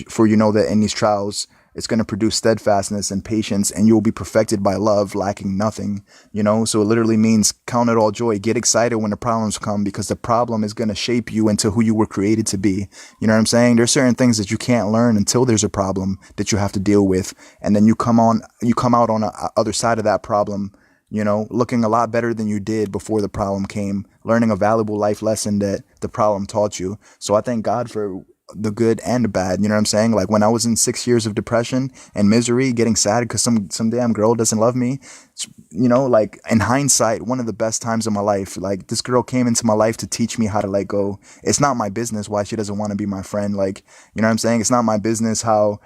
S1: for you know that in these trials, it's going to produce steadfastness and patience, and you will be perfected by love, lacking nothing. So it literally means count it all joy. Get excited when the problems come because the problem is going to shape you into who you were created to be. You know what I'm saying? There's certain things that you can't learn until there's a problem that you have to deal with. And then you come out on the other side of that problem, looking a lot better than you did before the problem came, learning a valuable life lesson that the problem taught you. So I thank God for the good and the bad. You know what I'm saying? Like when I was in 6 years of depression and misery, getting sad because some damn girl doesn't love me, like in hindsight, one of the best times of my life. Like this girl came into my life to teach me how to let go. It's not my business why she doesn't want to be my friend. Like, you know what I'm saying? It's not my business how,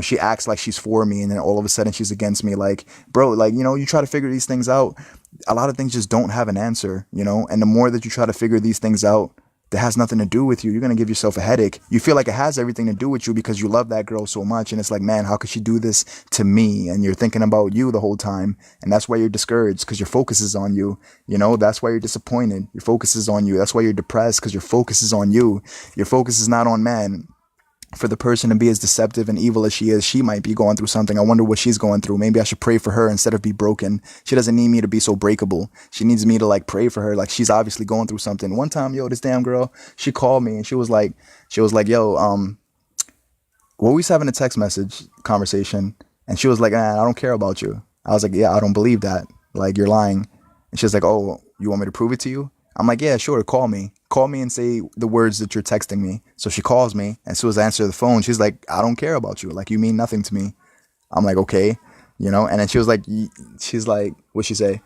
S1: she acts like she's for me and then all of a sudden she's against me. Like, bro, like, you try to figure these things out. A lot of things just don't have an answer, and the more that you try to figure these things out, that has nothing to do with you, you're going to give yourself a headache. You feel like it has everything to do with you because you love that girl so much. And it's like, man, how could she do this to me? And you're thinking about you the whole time. And that's why you're discouraged because your focus is on you. That's why you're disappointed. Your focus is on you. That's why you're depressed because your focus is on you. Your focus is not on man. For the person to be as deceptive and evil as she is, she might be going through something. I wonder what she's going through. Maybe I should pray for her instead of be broken. She doesn't need me to be so breakable. She needs me to like pray for her. Like she's obviously going through something. One time, this damn girl, she called me and she was like, yo, well, we was having a text message conversation and she was like, I don't care about you. I was like, yeah, I don't believe that. Like you're lying. And she was like, oh, you want me to prove it to you? I'm like, yeah, sure. Call me and say the words that you're texting me. So she calls me and as soon as I answer the phone, she's like, I don't care about you. Like you mean nothing to me. I'm like, okay. And then she was like, what'd she say?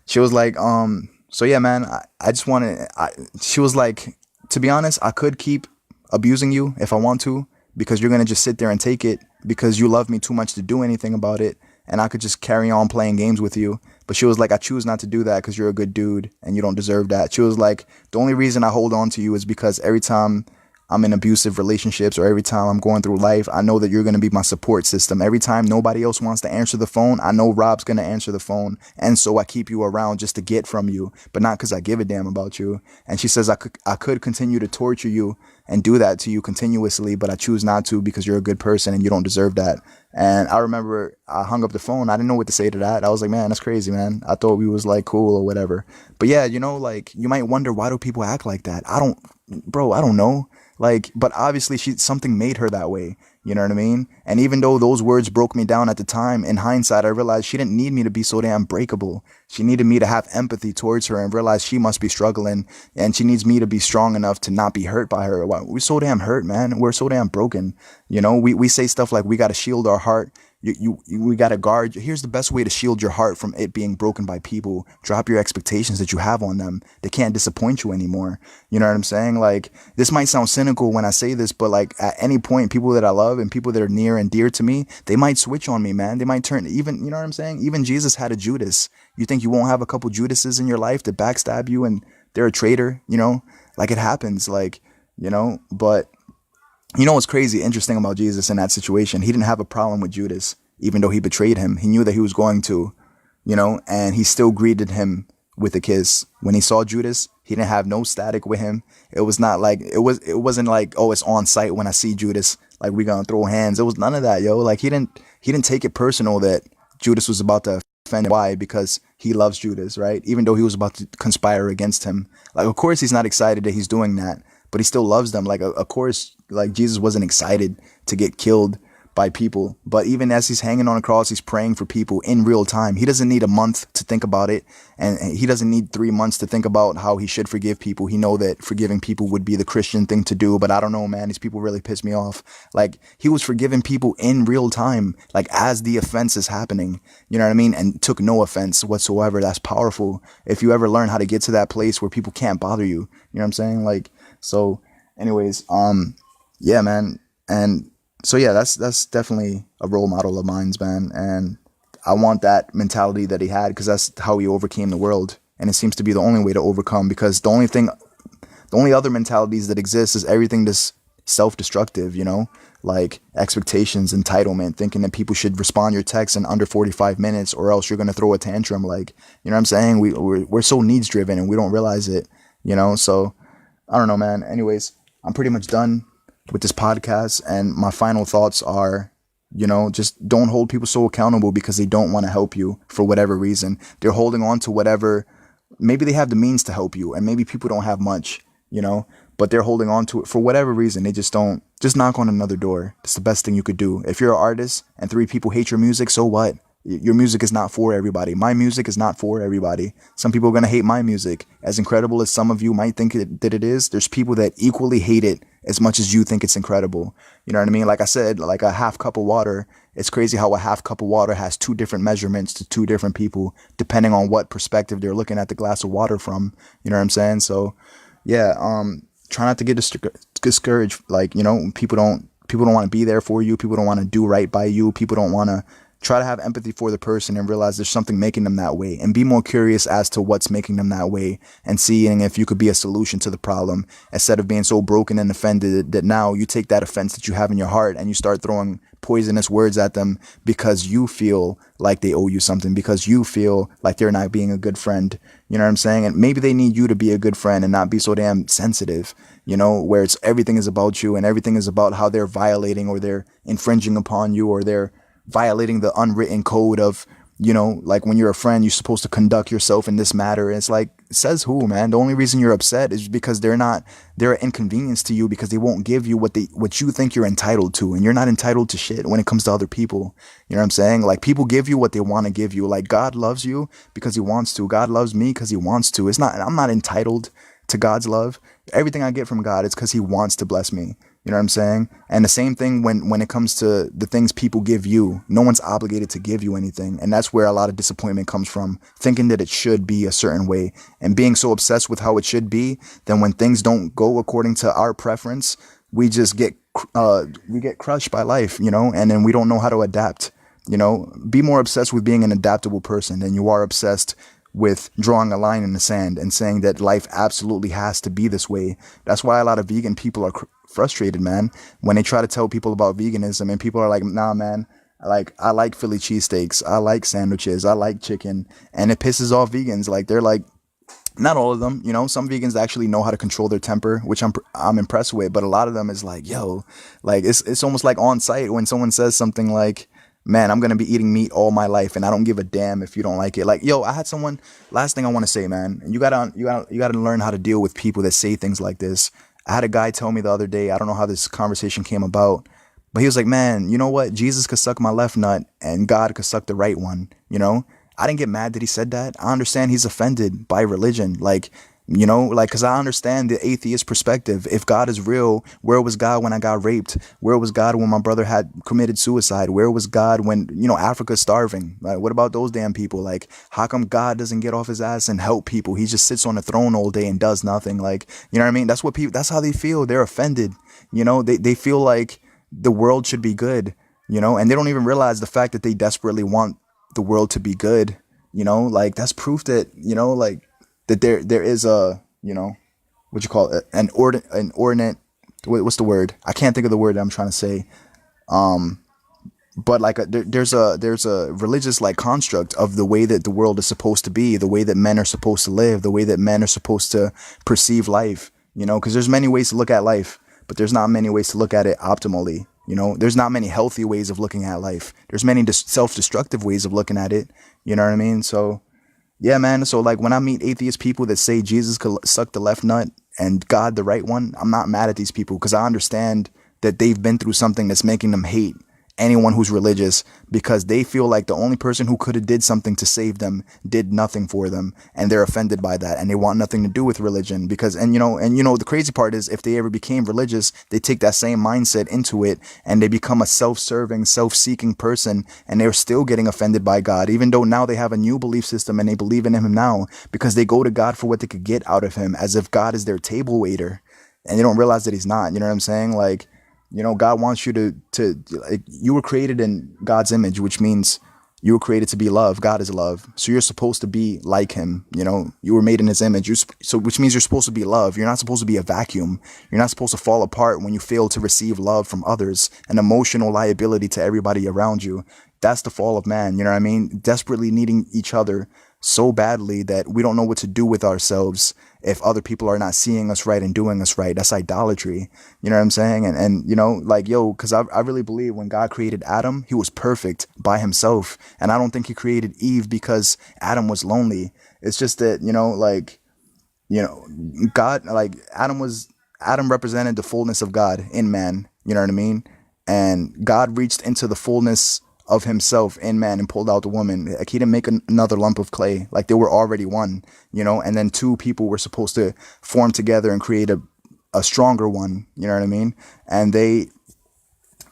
S1: She was like, so yeah, man, I just want to, she was like, to be honest, I could keep abusing you if I want to, because you're going to just sit there and take it because you love me too much to do anything about it. And I could just carry on playing games with you. But she was like, I choose not to do that because you're a good dude and you don't deserve that. She was like, the only reason I hold on to you is because every time I'm in abusive relationships or every time I'm going through life, I know that you're going to be my support system. Every time nobody else wants to answer the phone, I know Rob's going to answer the phone. And so I keep you around just to get from you, but not because I give a damn about you. And she says, I could continue to torture you and do that to you continuously, but I choose not to because you're a good person and you don't deserve that. And I remember I hung up the phone. I didn't know what to say to that. I was like, man, that's crazy, man. I thought we was like cool or whatever. But yeah, like you might wonder, why do people act like that? I don't know. Like, but obviously something made her that way. You know what I mean? And even though those words broke me down at the time, in hindsight, I realized she didn't need me to be so damn breakable. She needed me to have empathy towards her and realize she must be struggling, and she needs me to be strong enough to not be hurt by her. We're so damn hurt, man. We're so damn broken. We say stuff like we got to shield our heart. We got to guard. Here's the best way to shield your heart from it being broken by people. Drop your expectations that you have on them. They can't disappoint you anymore. You know what I'm saying? Like, this might sound cynical when I say this, but like at any point, people that I love and people that are near and dear to me, they might switch on me, man. They might turn, even, you know what I'm saying? Even Jesus had a Judas. You think you won't have a couple Judases in your life to backstab you and they're a traitor, like it happens, but what's crazy, interesting about Jesus in that situation? He didn't have a problem with Judas, even though he betrayed him. He knew that he was going to, and he still greeted him with a kiss. When he saw Judas, he didn't have no static with him. It was not like, it wasn't like, oh, it's on site when I see Judas, like we gonna throw hands. It was none of that, yo. Like he didn't take it personal that Judas was about to offend him. Why? Because he loves Judas, right? Even though he was about to conspire against him. Like, of course he's not excited that he's doing that, but he still loves them. Like, of course, like Jesus wasn't excited to get killed by people. But even as he's hanging on a cross, he's praying for people in real time. He doesn't need a month to think about it. And he doesn't need 3 months to think about how he should forgive people. He know that forgiving people would be the Christian thing to do. But I don't know, man. These people really piss me off. Like, he was forgiving people in real time, like as the offense is happening. You know what I mean? And took no offense whatsoever. That's powerful. If you ever learn how to get to that place where people can't bother you, you know what I'm saying? Like, so anyways, yeah, man. And so, yeah, that's definitely a role model of mine, man. And I want that mentality that he had, because that's how he overcame the world. And it seems to be the only way to overcome, because the only other mentalities that exist is everything that's self-destructive, like expectations, entitlement, thinking that people should respond your text in under 45 minutes or else you're going to throw a tantrum. Like, you know what I'm saying? We're so needs driven and we don't realize it, so I don't know, man. Anyways, I'm pretty much done with this podcast, and my final thoughts are, just don't hold people so accountable because they don't want to help you for whatever reason. They're holding on to whatever, maybe they have the means to help you, and maybe people don't have much, but they're holding on to it for whatever reason. They just don't. Just knock on another door. That's the best thing you could do. If you're an artist and 3 people hate your music, so what? Your music is not for everybody. My music is not for everybody. Some people are going to hate my music. As incredible as some of you might think that it is, there's people that equally hate it as much as you think it's incredible. You know what I mean? Like I said, like a half cup of water, it's crazy how a half cup of water has 2 different measurements to 2 different people, depending on what perspective they're looking at the glass of water from. You know what I'm saying? So, yeah, try not to get discouraged. Like, people don't want to be there for you. People don't want to do right by you. People don't want to. Try to have empathy for the person and realize there's something making them that way, and be more curious as to what's making them that way, and seeing if you could be a solution to the problem, instead of being so broken and offended that now you take that offense that you have in your heart and you start throwing poisonous words at them because you feel like they owe you something, because you feel like they're not being a good friend. You know what I'm saying? And maybe they need you to be a good friend and not be so damn sensitive, where everything is about you and everything is about how they're violating or they're infringing upon you or they're violating the unwritten code of, like when you're a friend, you're supposed to conduct yourself in this matter. And it's like, says who, man? The only reason you're upset is because they're an inconvenience to you, because they won't give you what you think you're entitled to. And you're not entitled to shit when it comes to other people. You know what I'm saying? Like, people give you what they want to give you. Like, God loves you because he wants to. God loves me because he wants to. I'm not entitled to God's love. Everything I get from God is because he wants to bless me. You know what I'm saying? And the same thing when it comes to the things people give you. No one's obligated to give you anything. And that's where a lot of disappointment comes from, thinking that it should be a certain way and being so obsessed with how it should be. Then when things don't go according to our preference, we just get crushed by life, and then we don't know how to adapt. Be more obsessed with being an adaptable person than you are obsessed with drawing a line in the sand and saying that life absolutely has to be this way. That's why a lot of vegan people are frustrated, man, when they try to tell people about veganism and people are like, nah, man, like I like Philly cheesesteaks, I like sandwiches, I like chicken, and it pisses off vegans. Like they're like, not all of them, you know, some vegans actually know how to control their temper, which I'm impressed with, but a lot of them is like, yo, like it's almost like on site when someone says something like, man, I'm going to be eating meat all my life and I don't give a damn if you don't like it. Like, yo, I had someone, last thing I want to say, man, you got to learn how to deal with people that say things like this. I had a guy tell me the other day, I don't know how this conversation came about, but he was like, man, you know what? Jesus could suck my left nut and God could suck the right one, you know? I didn't get mad that he said that. I understand he's offended by religion. Like, you know, like, because I understand the atheist perspective. If God is real, where was God when I got raped? Where was God when my brother had committed suicide? Where was God when, you know, Africa's starving? Like, what about those damn people? Like, how come God doesn't get off his ass and help people? He just sits on the throne all day and does nothing. Like, you know what I mean? That's what people, that's how they feel. They're offended. You know, they feel like the world should be good, you know, and they don't even realize the fact that they desperately want the world to be good, you know, like that's proof that, you know, like that there is a, you know, what you call it, an ordinate, what's the word? I can't think of the word that I'm trying to say. But like there's a religious like construct of the way that the world is supposed to be, the way that men are supposed to live, the way that men are supposed to perceive life, you know, because there's many ways to look at life, but there's not many ways to look at it optimally. You know, there's not many healthy ways of looking at life. There's many self-destructive ways of looking at it. You know what I mean? So, yeah, man. So, like, when I meet atheist people that say Jesus could suck the left nut and God the right one, I'm not mad at these people because I understand that they've been through something that's making them hate anyone who's religious because they feel like the only person who could have did something to save them did nothing for them, and they're offended by that and they want nothing to do with religion because and you know the crazy part is if they ever became religious, they take that same mindset into it and they become a self-serving, self-seeking person, and they're still getting offended by God even though now they have a new belief system and they believe in him now because they go to God for what they could get out of him as if God is their table waiter, and they don't realize that he's not. You know what I'm saying? Like, you know, God wants you to like, you were created in God's image, which means you were created to be love. God is love. So you're supposed to be like him. You know, you were made in his image. So which means you're supposed to be love. You're not supposed to be a vacuum. You're not supposed to fall apart when you fail to receive love from others, an emotional liability to everybody around you. That's the fall of man. You know what I mean? Desperately needing each other so badly that we don't know what to do with ourselves if other people are not seeing us right and doing us right. That's idolatry. You know what I'm saying? And you know, like, yo, because I really believe when God created Adam, he was perfect by himself. And I don't think he created Eve because Adam was lonely. It's just that, you know, like, you know, God, like Adam represented the fullness of God in man. You know what I mean? And God reached into the fullness of himself in man and pulled out the woman. Like, he didn't make another lump of clay. Like, they were already one, you know, and then two people were supposed to form together and create a stronger one. You know what I mean? And they,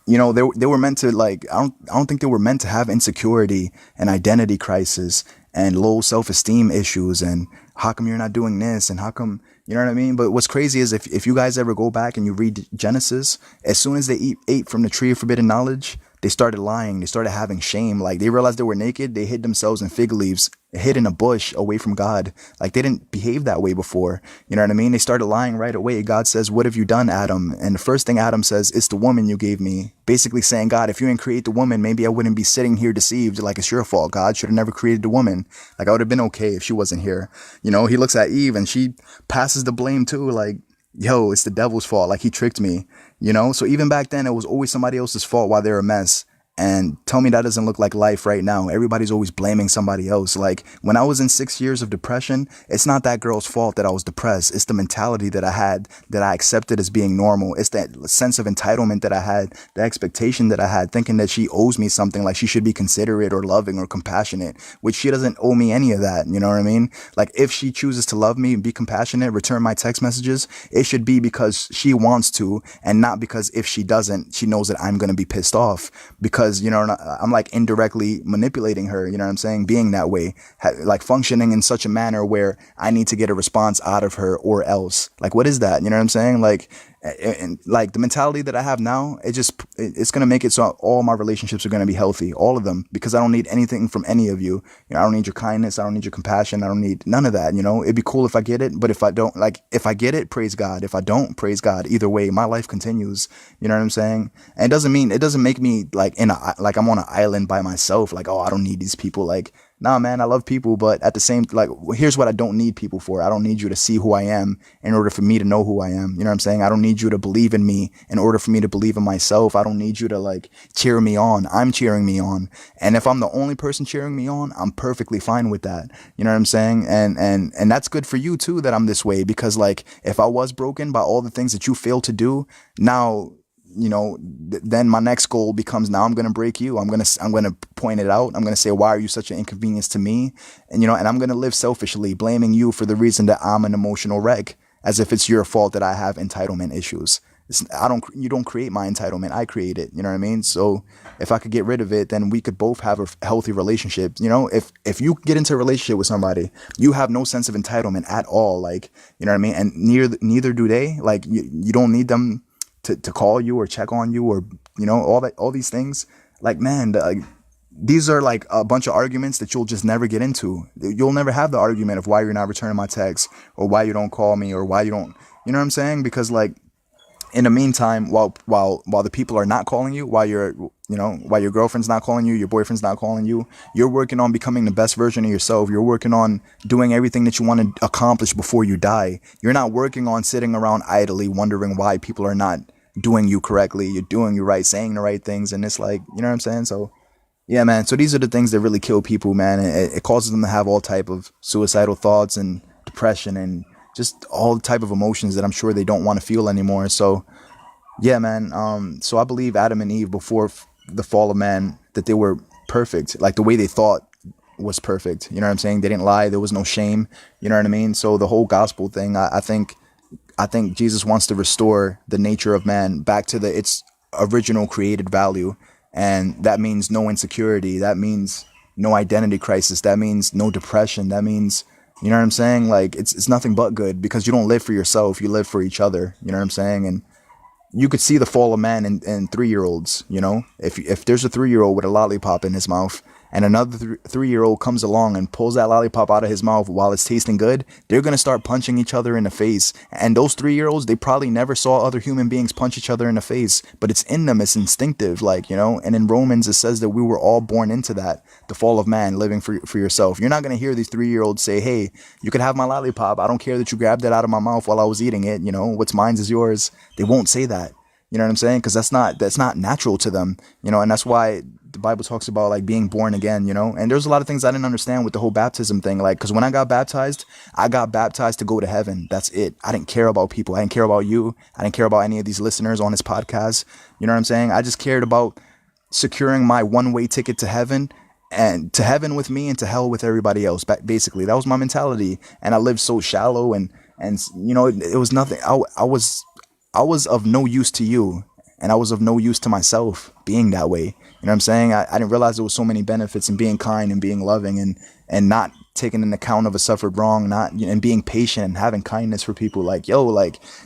S1: you know, they were meant to, like, I don't think they were meant to have insecurity and identity crisis and low self-esteem issues and how come you're not doing this and how come, you know what I mean? But what's crazy is if you guys ever go back and you read Genesis, as soon as they ate from the tree of forbidden knowledge, they started lying. They started having shame. Like, they realized they were naked. They hid themselves in fig leaves, hid in a bush away from God. Like, they didn't behave that way before. You know what I mean? They started lying right away. God says, what have you done, Adam? And the first thing Adam says, it's the woman you gave me. Basically saying, God, if you didn't create the woman, maybe I wouldn't be sitting here deceived. Like, it's your fault. God should have never created the woman. Like, I would have been okay if she wasn't here. You know, he looks at Eve and she passes the blame too. Like, yo, it's the devil's fault. Like, he tricked me, you know? So even back then, it was always somebody else's fault while they're a mess. And tell me that doesn't look like life right now. Everybody's always blaming somebody else. Like, when I was in 6 years of depression, it's not that girl's fault that I was depressed. It's the mentality that I had that I accepted as being normal. It's that sense of entitlement that I had, the expectation that I had, thinking that she owes me something, like she should be considerate or loving or compassionate, which she doesn't owe me any of that. You know what I mean? Like, if she chooses to love me and be compassionate, return my text messages, it should be because she wants to, and not because if she doesn't, she knows that I'm going to be pissed off. Because, you know, I'm like indirectly manipulating her, you know what I'm saying? Being that way, like functioning in such a manner where I need to get a response out of her or else. Like, what is that? You know what I'm saying? Like, And like the mentality that I have now, it's gonna make it so all my relationships are gonna be healthy, all of them, because I don't need anything from any of you. I don't need your kindness, I don't need your compassion, I don't need none of that. It'd be cool if I get it, but if I don't, like, if I get it, praise God. If I don't, praise God. Either way, my life continues. You know what I'm saying? And it doesn't make me like like I'm on an island by myself. Like, oh, I don't need these people. Like, nah, man, I love people, but at the same, like, here's what I don't need people for. I don't need you to see who I am in order for me to know who I am. You know what I'm saying? I don't need you to believe in me in order for me to believe in myself. I don't need you to like cheer me on. I'm cheering me on. And if I'm the only person cheering me on, I'm perfectly fine with that. You know what I'm saying? And that's good for you too, that I'm this way, because like, if I was broken by all the things that you failed to do, now, then my next goal becomes, now I'm going to break you. I'm going to point it out. I'm going to say, why are you such an inconvenience to me? And, and I'm going to live selfishly, blaming you for the reason that I'm an emotional wreck, as if it's your fault that I have entitlement issues. You don't create my entitlement. I create it. You know what I mean? So if I could get rid of it, then we could both have a healthy relationship. If you get into a relationship with somebody, you have no sense of entitlement at all. Like, you know what I mean? And neither do they. Like, you don't need them to call you or check on you, or all these things. Like, man, these are like a bunch of arguments that you'll just never get into. You'll never have the argument of why you're not returning my text, or why you don't call me, or why you don't, you know what I'm saying? Because like, in the meantime, while the people are not calling you, while your girlfriend's not calling you, your boyfriend's not calling you, you're working on becoming the best version of yourself. You're working on doing everything that you want to accomplish before you die. You're not working on sitting around idly wondering why people are not doing you correctly. You're doing you right, saying the right things, and it's like, you know what I'm saying? So yeah, man. So these are the things that really kill people, man. It causes them to have all type of suicidal thoughts and depression and just all type of emotions that I'm sure they don't want to feel anymore. So yeah, man. So I believe Adam and Eve, before the fall of man, that they were perfect. Like, the way they thought was perfect. You know what I'm saying? They didn't lie. There was no shame. You know what I mean? So the whole gospel thing, I think Jesus wants to restore the nature of man back to its original created value. And that means no insecurity. That means no identity crisis. That means no depression. That means, you know what I'm saying? Like, it's nothing but good, because you don't live for yourself. You live for each other. You know what I'm saying? And you could see the fall of man in 3-year-olds. If there's a 3-year-old with a lollipop in his mouth, and another 3-year-old comes along and pulls that lollipop out of his mouth while it's tasting good, they're going to start punching each other in the face. And those 3-year-olds, they probably never saw other human beings punch each other in the face, but it's in them. It's instinctive, and in Romans, it says that we were all born into that, the fall of man, living for yourself. You're not going to hear these 3-year-olds say, hey, you could have my lollipop. I don't care that you grabbed it out of my mouth while I was eating it. What's mine is yours. They won't say that. You know what I'm saying? Because that's not natural to them, and that's why the Bible talks about like being born again, and there's a lot of things I didn't understand with the whole baptism thing. Like, because when I got baptized to go to heaven. That's it. I didn't care about people. I didn't care about you. I didn't care about any of these listeners on this podcast. You know what I'm saying? I just cared about securing my one-way ticket to heaven, and to heaven with me and to hell with everybody else. Basically, that was my mentality. And I lived so shallow, and it was nothing. I was of no use to you, and I was of no use to myself being that way. You know what I'm saying? I didn't realize there was so many benefits in being kind and being loving, and not taking an account of a suffered wrong, and being patient and having kindness for people. Like,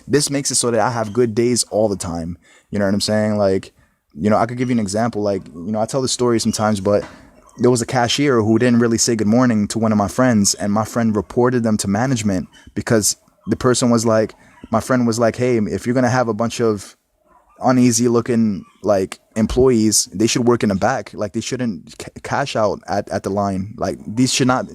S1: this makes it so that I have good days all the time. You know what I'm saying? Like, I could give you an example. Like, I tell this story sometimes, but there was a cashier who didn't really say good morning to one of my friends, and my friend reported them to management because the person was like, my friend was like, hey, if you're going to have a bunch of uneasy looking like employees, they should work in the back. Like, they shouldn't cash out at the line. Like, these should not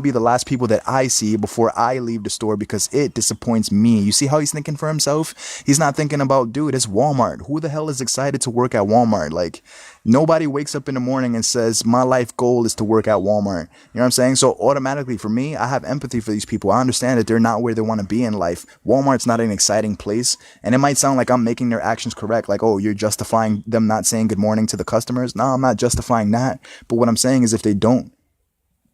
S1: be the last people that I see before I leave the store, because it disappoints me. You see how he's thinking for himself? He's not thinking about, dude, it's Walmart. Who the hell is excited to work at Walmart? Like, nobody wakes up in the morning and says, my life goal is to work at Walmart. You know what I'm saying? So automatically for me, I have empathy for these people. I understand that they're not where they want to be in life. Walmart's not an exciting place. And it might sound like I'm making their actions correct. Like, oh, you're justifying them not saying good morning to the customers. No, I'm not justifying that. But what I'm saying is, if they don't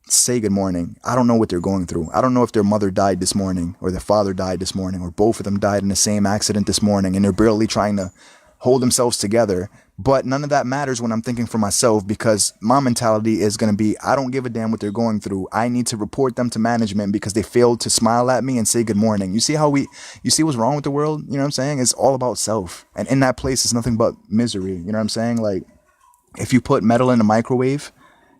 S1: say good morning, I don't know what they're going through. I don't know if their mother died this morning, or their father died this morning, or both of them died in the same accident this morning, and they're barely trying to hold themselves together But none of that matters when I'm thinking for myself, because my mentality is going to be, I don't give a damn what they're going through. I need to report them to management because they failed to smile at me and say good morning. You see what's wrong with the world? You know what I'm saying? It's all about self. And in that place, it's nothing but misery. You know what I'm saying? Like, if you put metal in a microwave,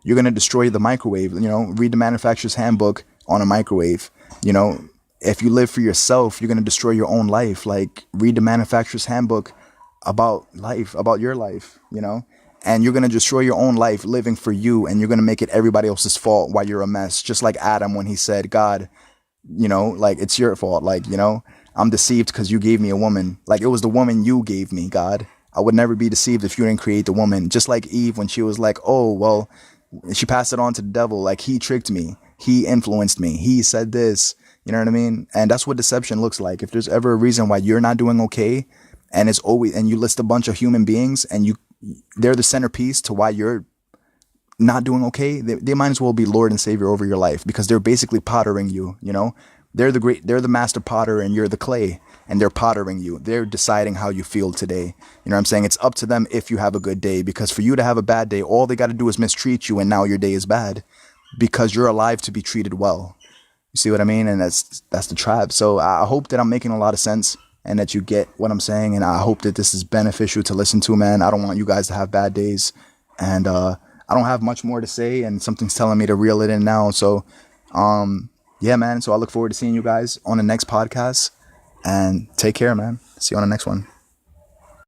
S1: you're going to destroy the microwave. Read the manufacturer's handbook on a microwave. If you live for yourself, you're going to destroy your own life. Like, read the manufacturer's handbook about life, about your life, and you're going to destroy your own life living for you, and you're going to make it everybody else's fault while you're a mess. Just like Adam, when he said, God, like, it's your fault. Like, I'm deceived because you gave me a woman. Like, it was the woman you gave me, God. I would never be deceived if you didn't create the woman. Just like Eve, when she was like, oh, well, she passed it on to the devil. Like, he tricked me. He influenced me. He said this. You know what I mean? And that's what deception looks like. If there's ever a reason why you're not doing okay, and you list a bunch of human beings, and they're the centerpiece to why you're not doing okay, they might as well be Lord and Savior over your life, because they're basically pottering you. They're the master potter, and you're the clay, and they're pottering you. They're deciding how you feel today. You know what I'm saying? It's up to them if you have a good day, because for you to have a bad day, all they got to do is mistreat you, and now your day is bad, because you're alive to be treated well. You see what I mean? And that's the trap. So I hope that I'm making a lot of sense, and that you get what I'm saying. And I hope that this is beneficial to listen to, man. I don't want you guys to have bad days. And I don't have much more to say, and something's telling me to reel it in now. So yeah, man. So I look forward to seeing you guys on the next podcast, and take care, man. See you on the next one.